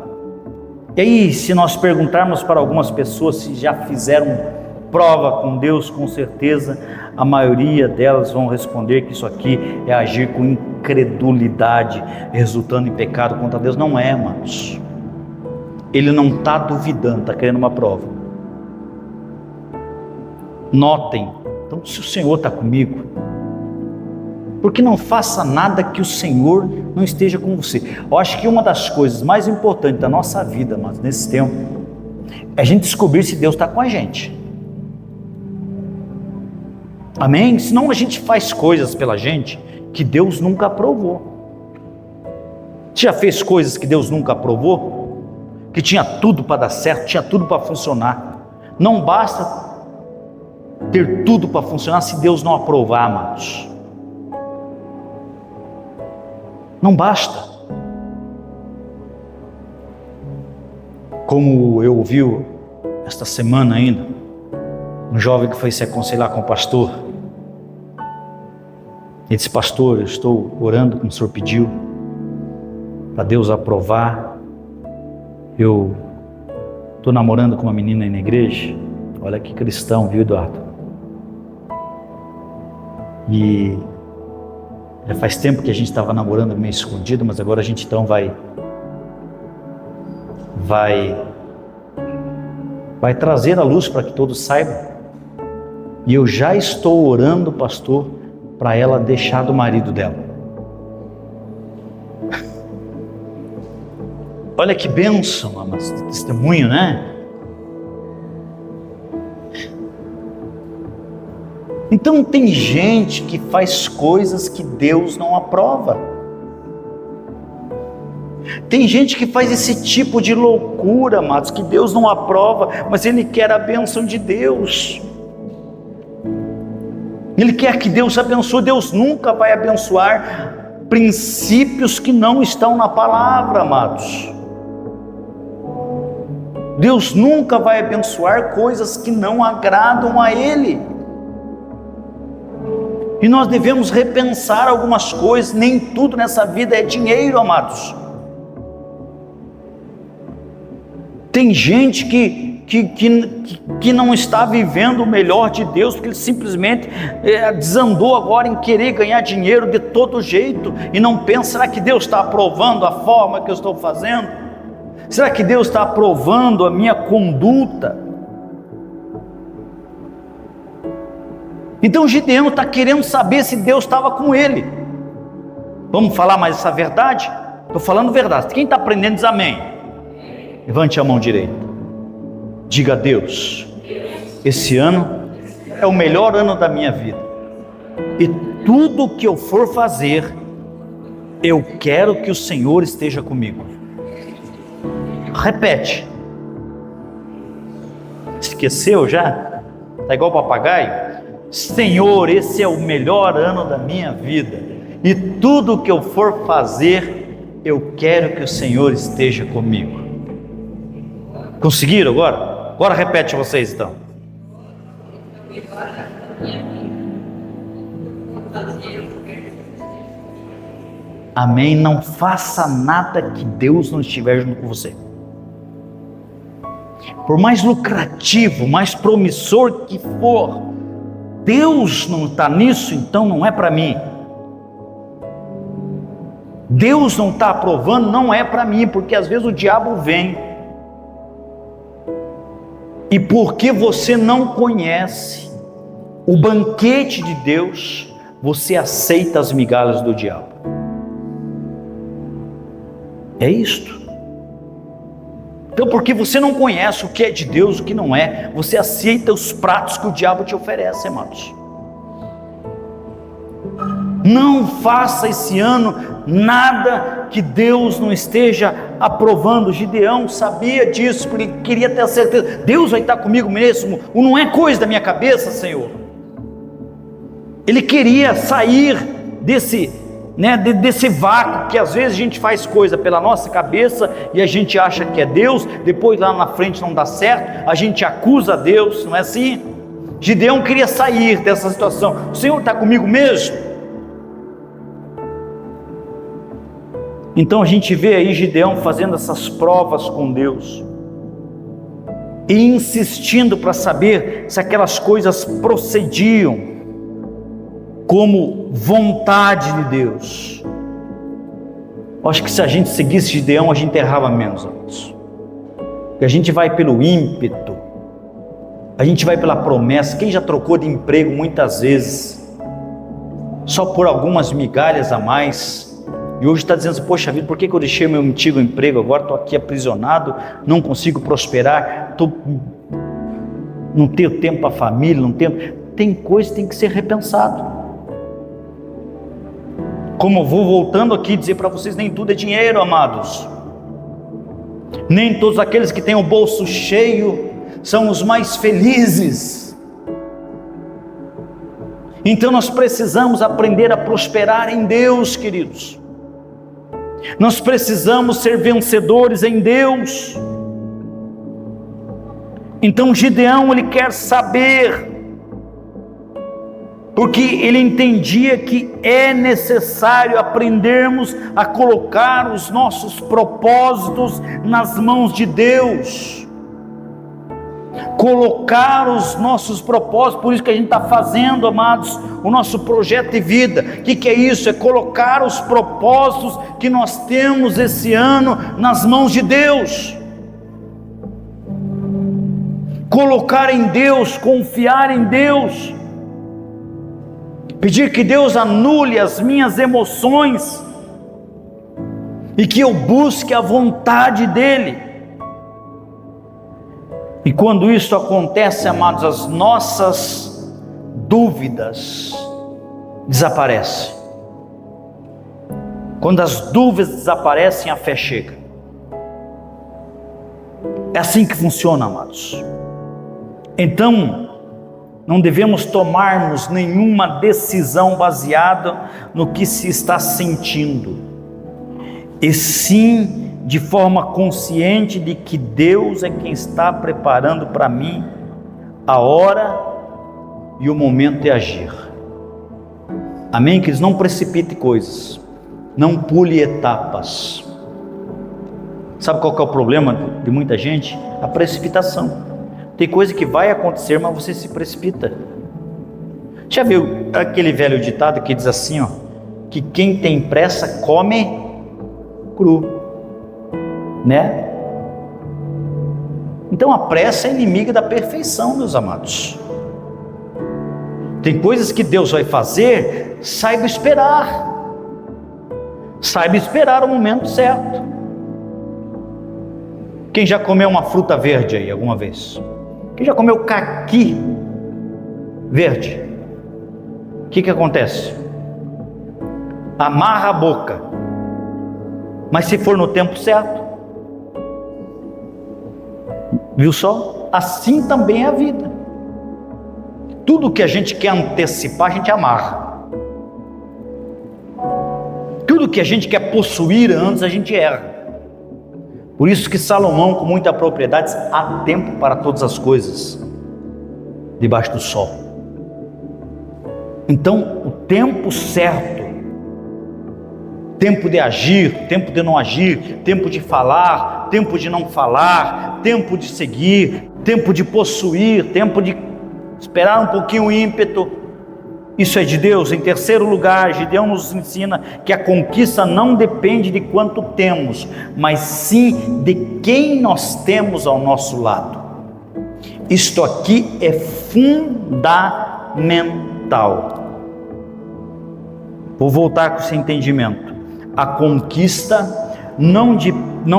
E aí, se nós perguntarmos para algumas pessoas se já fizeram prova com Deus, com certeza a maioria delas vão responder que isso aqui é agir com incredulidade, resultando em pecado contra Deus. Não é, amados. Ele não está duvidando, está querendo uma prova. Notem, então, se o Senhor está comigo, porque não faça nada que o Senhor não esteja com você. Eu acho que uma das coisas mais importantes da nossa vida, mas nesse tempo, é a gente descobrir se Deus está com a gente. Amém? Senão a gente faz coisas pela gente que Deus nunca aprovou. Você já fez coisas que Deus nunca aprovou? Que tinha tudo para dar certo, tinha tudo para funcionar. Não basta ter tudo para funcionar se Deus não aprovar, amados. Não basta. Como eu ouvi esta semana ainda, um jovem que foi se aconselhar com o pastor. Ele disse: pastor, eu estou orando como o senhor pediu, para Deus aprovar. Eu estou namorando com uma menina aí na igreja. Olha que cristão, viu, Eduardo? E já faz tempo que a gente estava namorando meio escondido, mas agora a gente então vai trazer a luz para que todos saibam. E eu já estou orando, pastor, para ela deixar do marido dela. Olha que bênção, mas testemunho, né? Então tem gente que faz coisas que Deus não aprova. Tem gente que faz esse tipo de loucura, amados, que Deus não aprova, mas ele quer a bênção de Deus. Ele quer que Deus abençoe. Deus nunca vai abençoar princípios que não estão na palavra, amados. Deus nunca vai abençoar coisas que não agradam a Ele. E nós devemos repensar algumas coisas. Nem tudo nessa vida é dinheiro, amados. Tem gente que não está vivendo o melhor de Deus, porque ele simplesmente desandou agora em querer ganhar dinheiro de todo jeito, e não pensa: será que Deus está aprovando a forma que eu estou fazendo? Será que Deus está aprovando a minha conduta? Então Gideão está querendo saber se Deus estava com ele. Vamos falar mais essa verdade? Estou falando verdade. Quem está aprendendo diz amém. Levante a mão direita. Diga: Deus, esse ano é o melhor ano da minha vida. E tudo que eu for fazer, eu quero que o Senhor esteja comigo. Repete. Esqueceu já? Está igual papagaio? Senhor, esse é o melhor ano da minha vida, e tudo que eu for fazer, eu quero que o Senhor esteja comigo. Conseguiram agora? Agora repete vocês então. Amém? Não faça nada que Deus não estiver junto com você. por mais lucrativo, mais promissor que for, Deus não está nisso, então não é para mim. Deus não está aprovando, não é para mim, porque às vezes o diabo vem. E porque você não conhece o banquete de Deus, você aceita as migalhas do diabo. É isto. Então, porque você não conhece o que é de Deus, o que não é, você aceita os pratos que o diabo te oferece, amados. Não faça esse ano nada que Deus não esteja aprovando. Gideão sabia disso, porque ele queria ter a certeza, Deus vai estar comigo mesmo, não é coisa da minha cabeça, Senhor. Ele queria sair desse vácuo, que às vezes a gente faz coisa pela nossa cabeça e a gente acha que é Deus, depois lá na frente não dá certo, a gente acusa Deus, não é assim? Gideão queria sair dessa situação. O Senhor está comigo mesmo? Então a gente vê aí Gideão fazendo essas provas com Deus e insistindo para saber se aquelas coisas procediam como vontade de Deus. Eu acho que se a gente seguisse Gideão, a gente errava menos, amados. Porque a gente vai pelo ímpeto, a gente vai pela promessa. Quem já trocou de emprego muitas vezes, só por algumas migalhas a mais, e hoje está dizendo assim, poxa vida, por que eu deixei meu antigo emprego, agora estou aqui aprisionado, não consigo prosperar, não tenho tempo para a família, tem coisa que tem que ser repensado. Como eu vou voltando aqui dizer para vocês, nem tudo é dinheiro, amados. Nem todos aqueles que têm o bolso cheio são os mais felizes. Então nós precisamos aprender a prosperar em Deus, queridos. Nós precisamos ser vencedores em Deus. Então Gideão, ele quer saber, porque ele entendia que é necessário aprendermos a colocar os nossos propósitos nas mãos de Deus. Colocar os nossos propósitos, por isso que a gente está fazendo, amados, o nosso projeto de vida. O que é isso? É colocar os propósitos que nós temos esse ano nas mãos de Deus. Colocar em Deus, confiar em Deus, pedir que Deus anule as minhas emoções e que eu busque a vontade dEle. E quando isso acontece, amados, as nossas dúvidas desaparecem. Quando as dúvidas desaparecem, a fé chega. É assim que funciona, amados. Então, não devemos tomarmos nenhuma decisão baseada no que se está sentindo, e sim de forma consciente de que Deus é quem está preparando para mim a hora e o momento de agir. Amém? Que eles não precipite coisas, não pule etapas. Sabe qual que é o problema de muita gente? A precipitação. Tem coisa que vai acontecer, mas você se precipita. Já viu aquele velho ditado que diz assim, que quem tem pressa come cru, né? Então a pressa é inimiga da perfeição, meus amados. Tem coisas que Deus vai fazer, saiba esperar o momento certo. Quem já comeu uma fruta verde aí alguma vez? Quem já comeu caqui verde? O que acontece? Amarra a boca, mas se for no tempo certo, viu só? Assim também é a vida. Tudo que a gente quer antecipar, a gente amarra. Tudo que a gente quer possuir antes, a gente erra. Por isso que Salomão, com muita propriedade, há tempo para todas as coisas debaixo do sol. Então, o tempo certo, tempo de agir, tempo de não agir, tempo de falar, tempo de não falar, tempo de seguir, tempo de possuir, tempo de esperar um pouquinho o ímpeto. Isso é de Deus. Em terceiro lugar, Gideão nos ensina que a conquista não depende de quanto temos, mas sim de quem nós temos ao nosso lado. Isto aqui é fundamental. Vou voltar com esse entendimento. A conquista não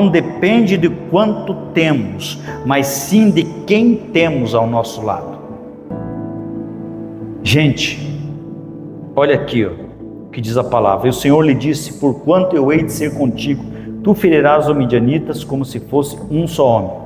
depende de quanto temos, mas sim de quem temos ao nosso lado. Gente, olha aqui, o que diz a palavra. E o Senhor lhe disse: porquanto eu hei de ser contigo, tu ferirás os midianitas como se fosse um só homem.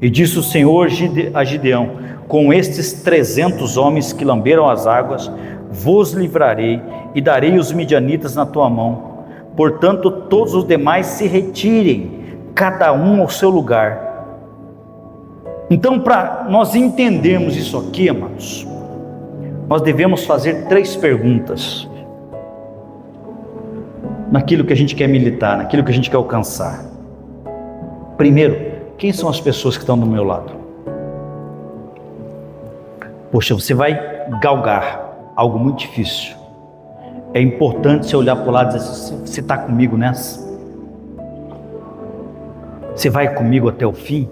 E disse o Senhor a Gideão: com estes 300 homens que lamberam as águas, vos livrarei e darei os midianitas na tua mão. Portanto, todos os demais se retirem, cada um ao seu lugar. Então, para nós entendermos isso aqui, amados, nós devemos fazer 3 perguntas naquilo que a gente quer militar, naquilo que a gente quer alcançar. Primeiro, quem são as pessoas que estão do meu lado? Poxa, você vai galgar algo muito difícil. É importante você olhar para o lado e dizer assim: você está comigo nessa? Você vai comigo até o fim?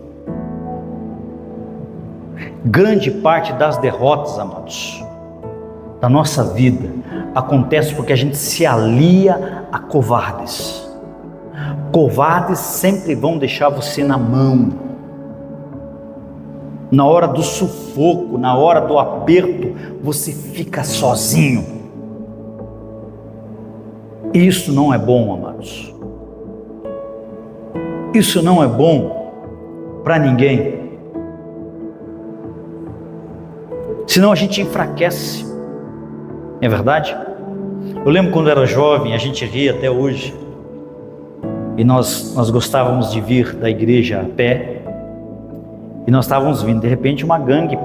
Grande parte das derrotas, amados, da nossa vida, acontece porque a gente se alia a covardes. Covardes sempre vão deixar você na mão. Na hora do sufoco, na hora do aperto, você fica sozinho. Isso não é bom, amados. Isso não é bom para ninguém. Senão a gente enfraquece. É verdade? Eu lembro quando eu era jovem, a gente ria até hoje, e nós gostávamos de vir da igreja a pé, e nós estávamos vindo, de repente uma gangue,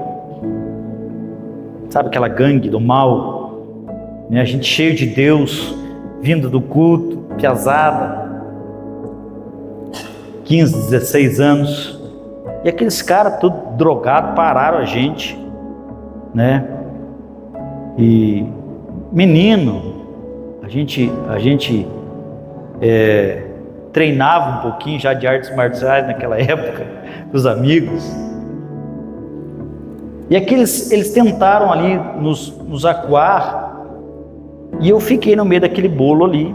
sabe aquela gangue do mal, né? A gente cheio de Deus, vindo do culto, piazada, 15, 16 anos, e aqueles caras tudo drogados pararam a gente, né? E menino, a gente treinava um pouquinho já de artes marciais naquela época, com os amigos, e eles tentaram ali nos acuar, e eu fiquei no meio daquele bolo ali.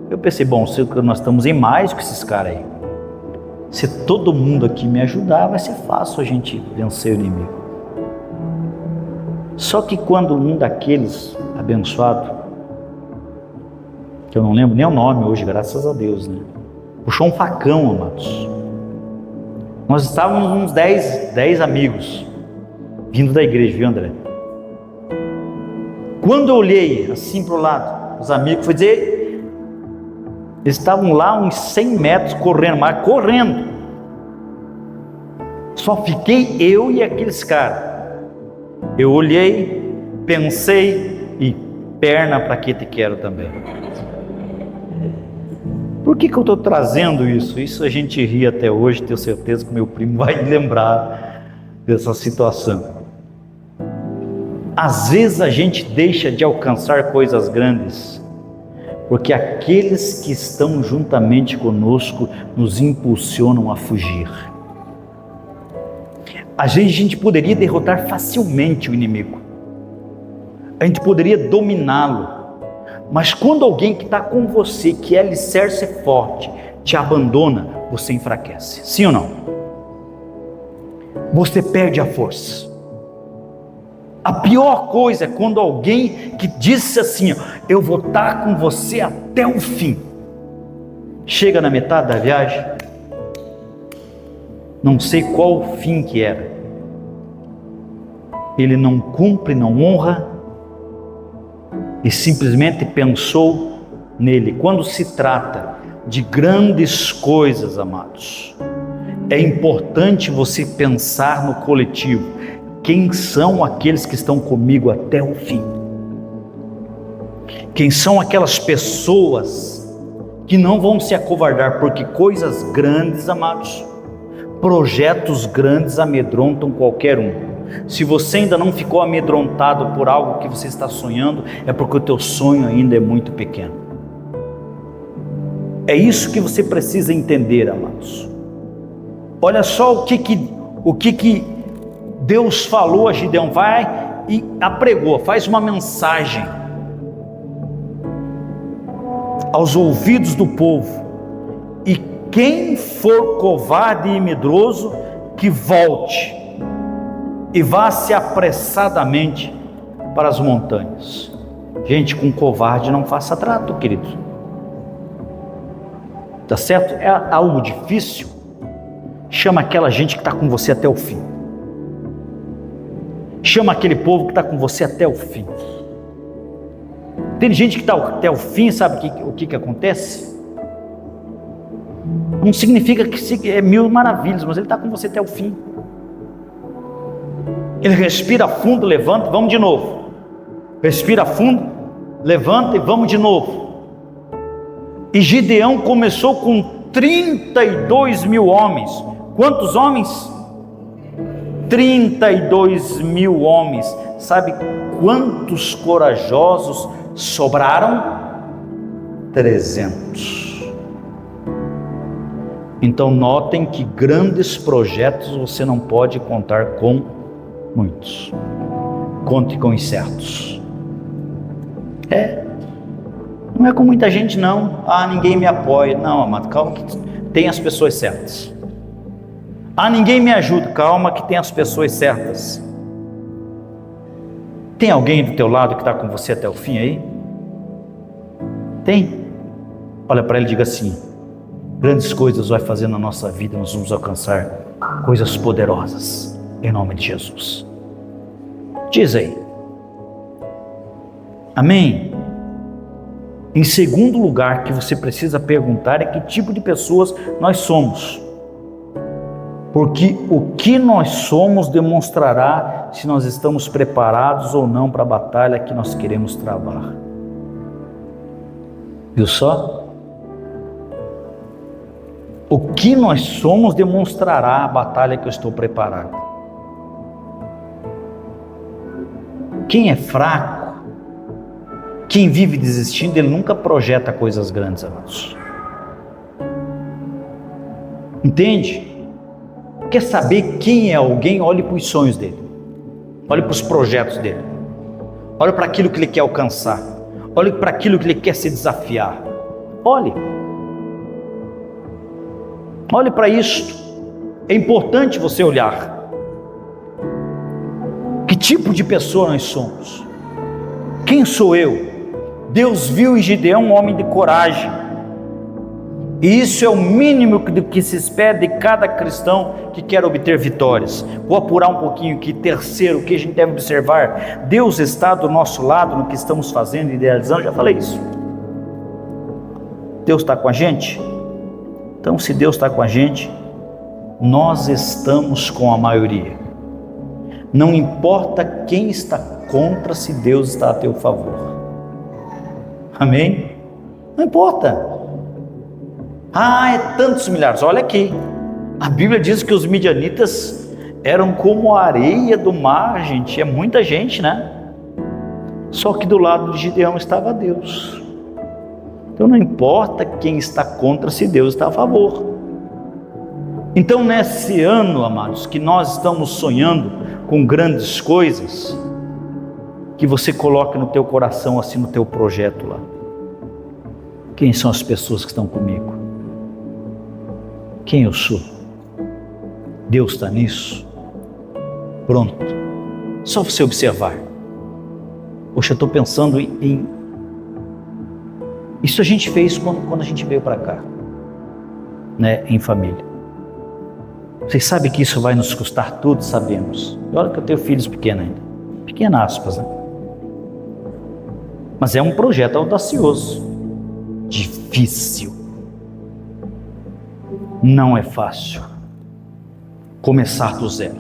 Eu pensei: bom, se nós estamos em mais que esses caras aí, se todo mundo aqui me ajudar, vai ser fácil a gente vencer o inimigo. Só que quando um daqueles abençoado, que eu não lembro nem o nome hoje, graças a Deus, né, puxou um facão, amados. Nós estávamos uns 10 amigos vindo da igreja, viu, André? Quando eu olhei assim para o lado, os amigos, foi dizer, eles estavam lá uns 100 metros correndo, mas correndo. Só fiquei eu e aqueles caras. Eu olhei, pensei e perna para que te quero também. Por que eu estou trazendo isso? Isso a gente ri até hoje, tenho certeza que meu primo vai lembrar dessa situação. Às vezes a gente deixa de alcançar coisas grandes, porque aqueles que estão juntamente conosco nos impulsionam a fugir. Às vezes a gente poderia derrotar facilmente o inimigo, a gente poderia dominá-lo, mas quando alguém que está com você, que é alicerce forte, te abandona, você enfraquece. Sim ou não? Você perde a força. A pior coisa é quando alguém que disse assim: eu vou estar com você até o fim, chega na metade da viagem, não sei qual o fim que era, ele não cumpre, não honra, e simplesmente pensou nele. Quando se trata de grandes coisas, amados, é importante você pensar no coletivo. Quem são aqueles que estão comigo até o fim? Quem são aquelas pessoas que que não vão se acovardar, porque coisas grandes, amados, projetos grandes amedrontam qualquer um. Se você ainda não ficou amedrontado por algo que você está sonhando, é porque o teu sonho ainda é muito pequeno. É isso que você precisa entender, amados. Olha só o que Deus falou a Gideão. Vai e apregou, faz uma mensagem aos ouvidos do povo: e quem for covarde e medroso, que volte e vá-se apressadamente para as montanhas. Gente, com covarde não faça trato, querido. Tá certo? É algo difícil. Chama aquela gente que está com você até o fim. Chama aquele povo que está com você até o fim. Tem gente que está até o fim, sabe o que acontece? Não significa que é mil maravilhas, mas ele está com você até o fim. Ele respira fundo, levanta, vamos de novo. Respira fundo, levanta e vamos de novo. E Gideão começou com 32 mil homens. Quantos homens? 32 mil homens. Sabe quantos corajosos sobraram? 300. Então notem que grandes projetos você não pode contar com muitos. Conte com os certos. Não é com muita gente não. Ninguém me apoia. Não, amado, calma que tem as pessoas certas. Ninguém me ajuda. Calma que tem as pessoas certas. Tem alguém do teu lado que está com você até o fim aí? Tem? Olha para ele e diga assim: grandes coisas vai fazer na nossa vida, nós vamos alcançar coisas poderosas, em nome de Jesus. Diz aí. Amém? Em segundo lugar, que você precisa perguntar é que tipo de pessoas nós somos. Porque o que nós somos demonstrará se nós estamos preparados ou não para a batalha que nós queremos travar. Viu só? O que nós somos demonstrará a batalha que eu estou preparado. Quem é fraco, quem vive desistindo, ele nunca projeta coisas grandes, amados. Entende? Quer saber quem é alguém? Olhe para os sonhos dele. Olhe para os projetos dele. Olhe para aquilo que ele quer alcançar. Olhe para aquilo que ele quer se desafiar. Olhe. Olhe para isto. É importante você olhar. Que tipo de pessoa nós somos? Quem sou eu? Deus viu em Gideão um homem de coragem. E isso é o mínimo que se espera de cada cristão que quer obter vitórias. Vou apurar um pouquinho aqui. Terceiro, o que a gente deve observar: Deus está do nosso lado no que estamos fazendo e idealizando. Já falei isso. Deus está com a gente? Então, se Deus está com a gente, nós estamos com a maioria. Não importa quem está contra, se Deus está a teu favor. Amém? Não importa. É tantos milhares. Olha aqui, a Bíblia diz que os midianitas eram como a areia do mar, gente. É muita gente, né? Só que do lado de Gideão estava Deus. Então não importa quem está contra, se Deus está a favor. Então nesse ano, amados, que nós estamos sonhando com grandes coisas, que você coloque no teu coração, assim, no teu projeto lá: quem são as pessoas que estão comigo? Quem eu sou? Deus está nisso? Pronto. Só você observar. Poxa, eu estou pensando em... Isso a gente fez quando a gente veio para cá, né, em família. Vocês sabem que isso vai nos custar tudo, sabemos. E olha que eu tenho filhos pequenos ainda. Pequenas aspas, né? Mas é um projeto audacioso. Difícil. Não é fácil começar do zero.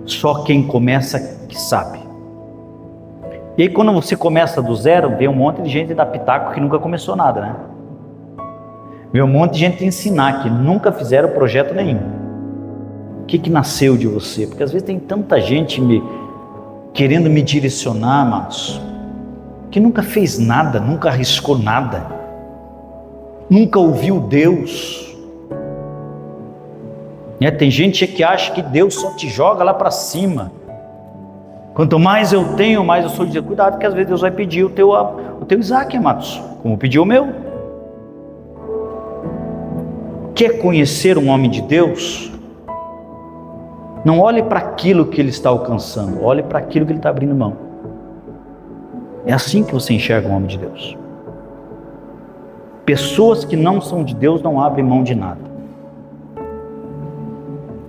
Só quem começa que sabe. E aí quando você começa do zero, vem um monte de gente da pitaco que nunca começou nada, né? Veio um monte de gente ensinar que nunca fizeram projeto nenhum. O que nasceu de você? Porque às vezes tem tanta gente querendo me direcionar, amados, que nunca fez nada, nunca arriscou nada, nunca ouviu Deus. Tem gente que acha que Deus só te joga lá para cima. Quanto mais eu tenho, mais eu sou de Deus. Cuidado, que às vezes Deus vai pedir o teu Isaac, amados, como pediu o meu. Quer conhecer um homem de Deus? Não olhe para aquilo que ele está alcançando, olhe para aquilo que ele está abrindo mão. É assim que você enxerga um homem de Deus. Pessoas que não são de Deus não abrem mão de nada.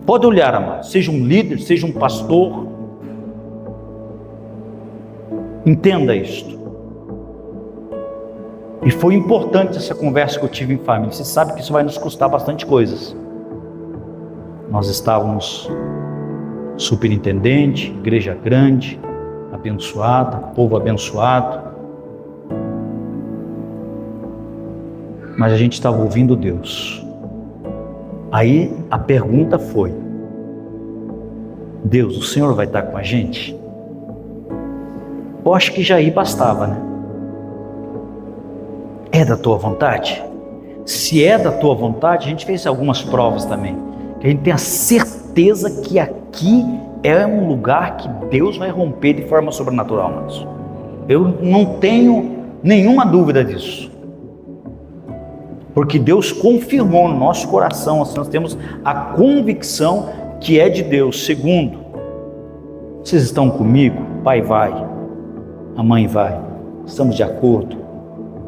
Pode olhar, amado, seja um líder, seja um pastor, entenda isto. E foi importante essa conversa que eu tive em família. Você sabe que isso vai nos custar bastante coisas. Nós estávamos superintendente, igreja grande, abençoada, povo abençoado, mas a gente estava ouvindo Deus. Aí a pergunta foi: Deus, o Senhor vai estar com a gente? Eu acho que já aí bastava, né? É da tua vontade? Se é da tua vontade, a gente fez algumas provas também, que a gente tem a certeza que aqui é um lugar que Deus vai romper de forma sobrenatural, mas eu não tenho nenhuma dúvida disso, porque Deus confirmou no nosso coração, assim, nós temos a convicção que é de Deus. Segundo, vocês estão comigo? Pai vai, a mãe vai, estamos de acordo,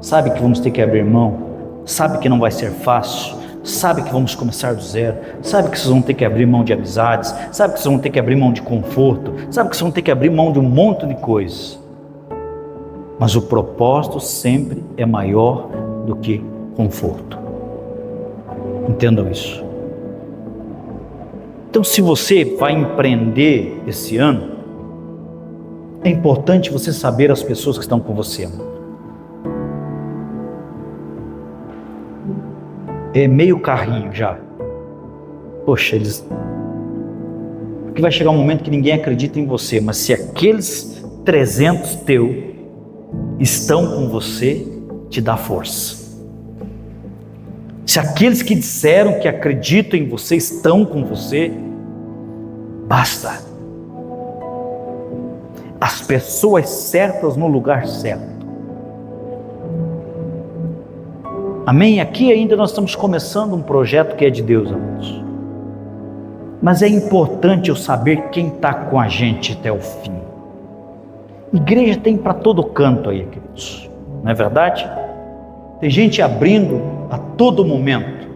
sabe que vamos ter que abrir mão, sabe que não vai ser fácil, sabe que vamos começar do zero, sabe que vocês vão ter que abrir mão de amizades, sabe que vocês vão ter que abrir mão de conforto, sabe que vocês vão ter que abrir mão de um monte de coisas, mas o propósito sempre é maior do que conforto. Entendam isso. Então, se você vai empreender esse ano, é importante você saber as pessoas que estão com você, amor. É meio carrinho já. Poxa, porque vai chegar um momento que ninguém acredita em você, mas se aqueles 300 teu estão com você, te dá força. Se aqueles que disseram que acreditam em você estão com você, basta. As pessoas certas no lugar certo. Amém? Aqui ainda nós estamos começando um projeto que é de Deus, amados. Mas é importante eu saber quem está com a gente até o fim. Igreja tem para todo canto aí, queridos. Não é verdade? Tem gente abrindo a todo momento.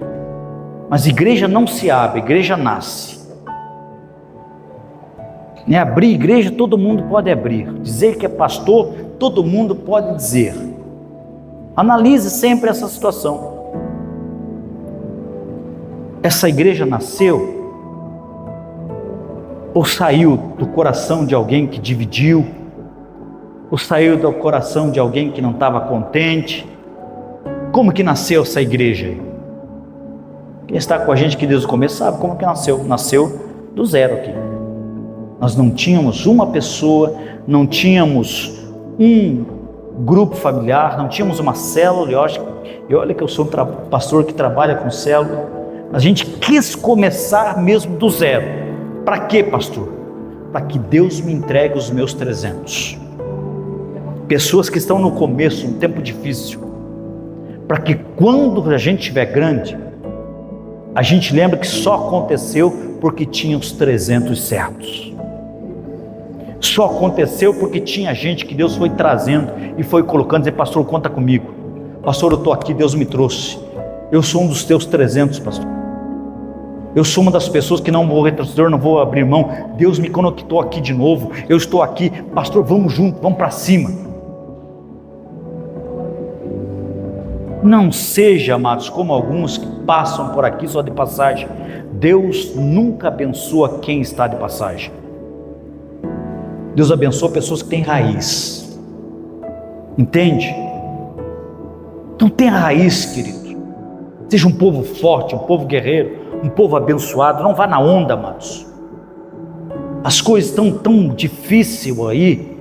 Mas igreja não se abre, igreja nasce. Abrir igreja, todo mundo pode abrir. Dizer que é pastor, todo mundo pode dizer. Analise sempre essa situação. Essa igreja nasceu ou saiu do coração de alguém que dividiu, ou saiu do coração de alguém que não estava contente? Como que nasceu essa igreja aí? Quem está com a gente aqui desde o começo sabe como que nasceu. Nasceu do zero aqui. Nós não tínhamos uma pessoa, não tínhamos um grupo familiar, não tínhamos uma célula. E olha que eu sou um pastor que trabalha com célula. A gente quis começar mesmo do zero. Para quê, pastor? Para que Deus me entregue os meus 300. Pessoas que estão no começo, um tempo difícil, para que quando a gente estiver grande, a gente lembra que só aconteceu porque tinha os 300 certos. Só aconteceu porque tinha gente que Deus foi trazendo e foi colocando, dizer: pastor, conta comigo. Pastor, eu estou aqui, Deus me trouxe. Eu sou um dos teus 300, pastor. Eu sou uma das pessoas que não vou retroceder, não vou abrir mão. Deus me conectou aqui de novo. Eu estou aqui, pastor, vamos junto, vamos para cima. Não seja, amados, como alguns que passam por aqui só de passagem. Deus nunca abençoa quem está de passagem. Deus abençoa pessoas que têm raiz. Entende? Então tem raiz, querido. Seja um povo forte, um povo guerreiro, um povo abençoado. Não vá na onda, amados. As coisas estão tão difíceis aí,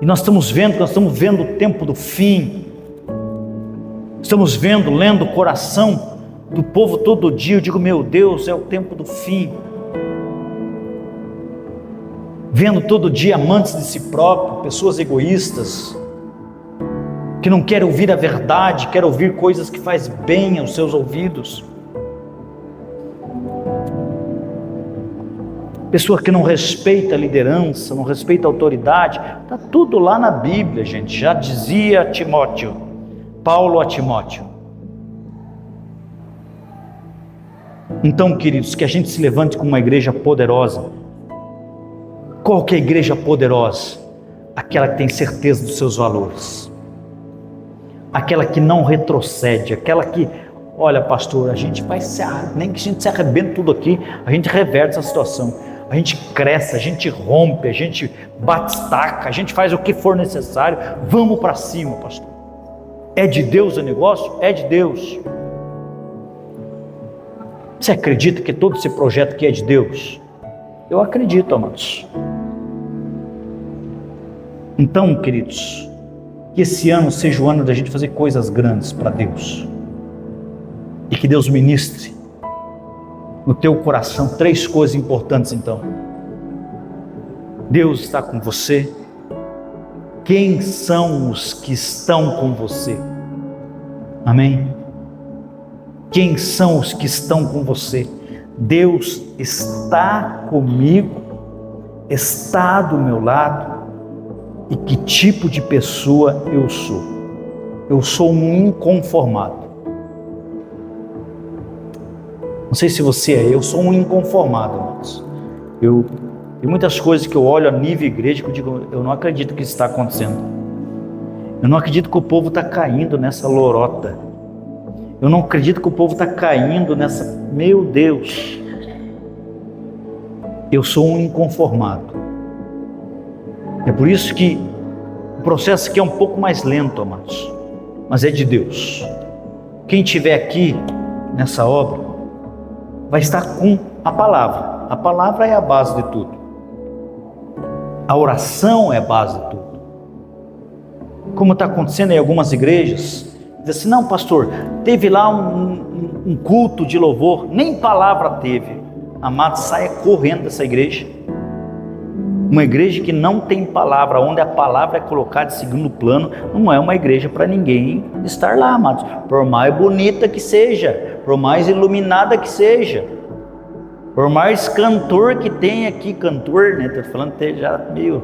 e nós estamos vendo o tempo do fim. Estamos lendo o coração do povo todo dia. Eu digo, meu Deus, é o tempo do fim. Vendo todo dia amantes de si próprio, pessoas egoístas, que não querem ouvir a verdade, querem ouvir coisas que faz bem aos seus ouvidos. Pessoa que não respeita a liderança, não respeita a autoridade. Está tudo lá na Bíblia, gente. Já dizia Timóteo, Paulo a Timóteo. Então, queridos, que a gente se levante como uma igreja poderosa. Qual que é a igreja poderosa? Aquela que tem certeza dos seus valores. Aquela que não retrocede. Aquela que, olha pastor, a gente vai nem que a gente se arrebente tudo aqui, a gente reverte essa situação. A gente cresce, a gente rompe, a gente bate estaca, a gente faz o que for necessário. Vamos para cima, pastor. É de Deus o negócio? É de Deus. Você acredita que todo esse projeto aqui é de Deus? Eu acredito, amados. Então, queridos, que esse ano seja o ano da gente fazer coisas grandes para Deus. E que Deus ministre no teu coração 3 coisas importantes então. Deus está com você. Quem são os que estão com você? Amém? Quem são os que estão com você? Deus está comigo, está do meu lado. E que tipo de pessoa eu sou? Eu sou um inconformado. Não sei se você é, eu sou um inconformado, irmãos. Tem muitas coisas que eu olho a nível igreja que eu digo, eu não acredito que isso está acontecendo. Eu não acredito que o povo está caindo nessa lorota. Eu não acredito que o povo está caindo nessa, meu Deus. Eu sou um inconformado. É por isso que o processo aqui é um pouco mais lento, amados, mas é de Deus. Quem estiver aqui nessa obra vai estar com a palavra. A palavra é a base de tudo. A oração é a base de tudo. Como está acontecendo em algumas igrejas, diz assim, não pastor, teve lá um culto de louvor, nem palavra teve. Amado, saia correndo dessa igreja. Uma igreja que não tem palavra, onde a palavra é colocada em segundo plano, não é uma igreja para ninguém estar lá, amados. Por mais bonita que seja, por mais iluminada que seja, por mais cantor que tenha aqui, cantor, né? Estou falando até já meio...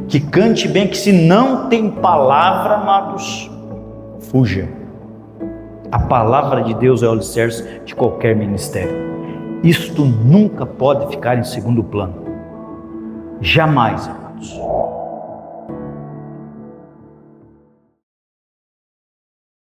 Que cante bem, que se não tem palavra, amados, fuja. A palavra de Deus é o alicerce de qualquer ministério. Isto nunca pode ficar em segundo plano. Jamais, amados.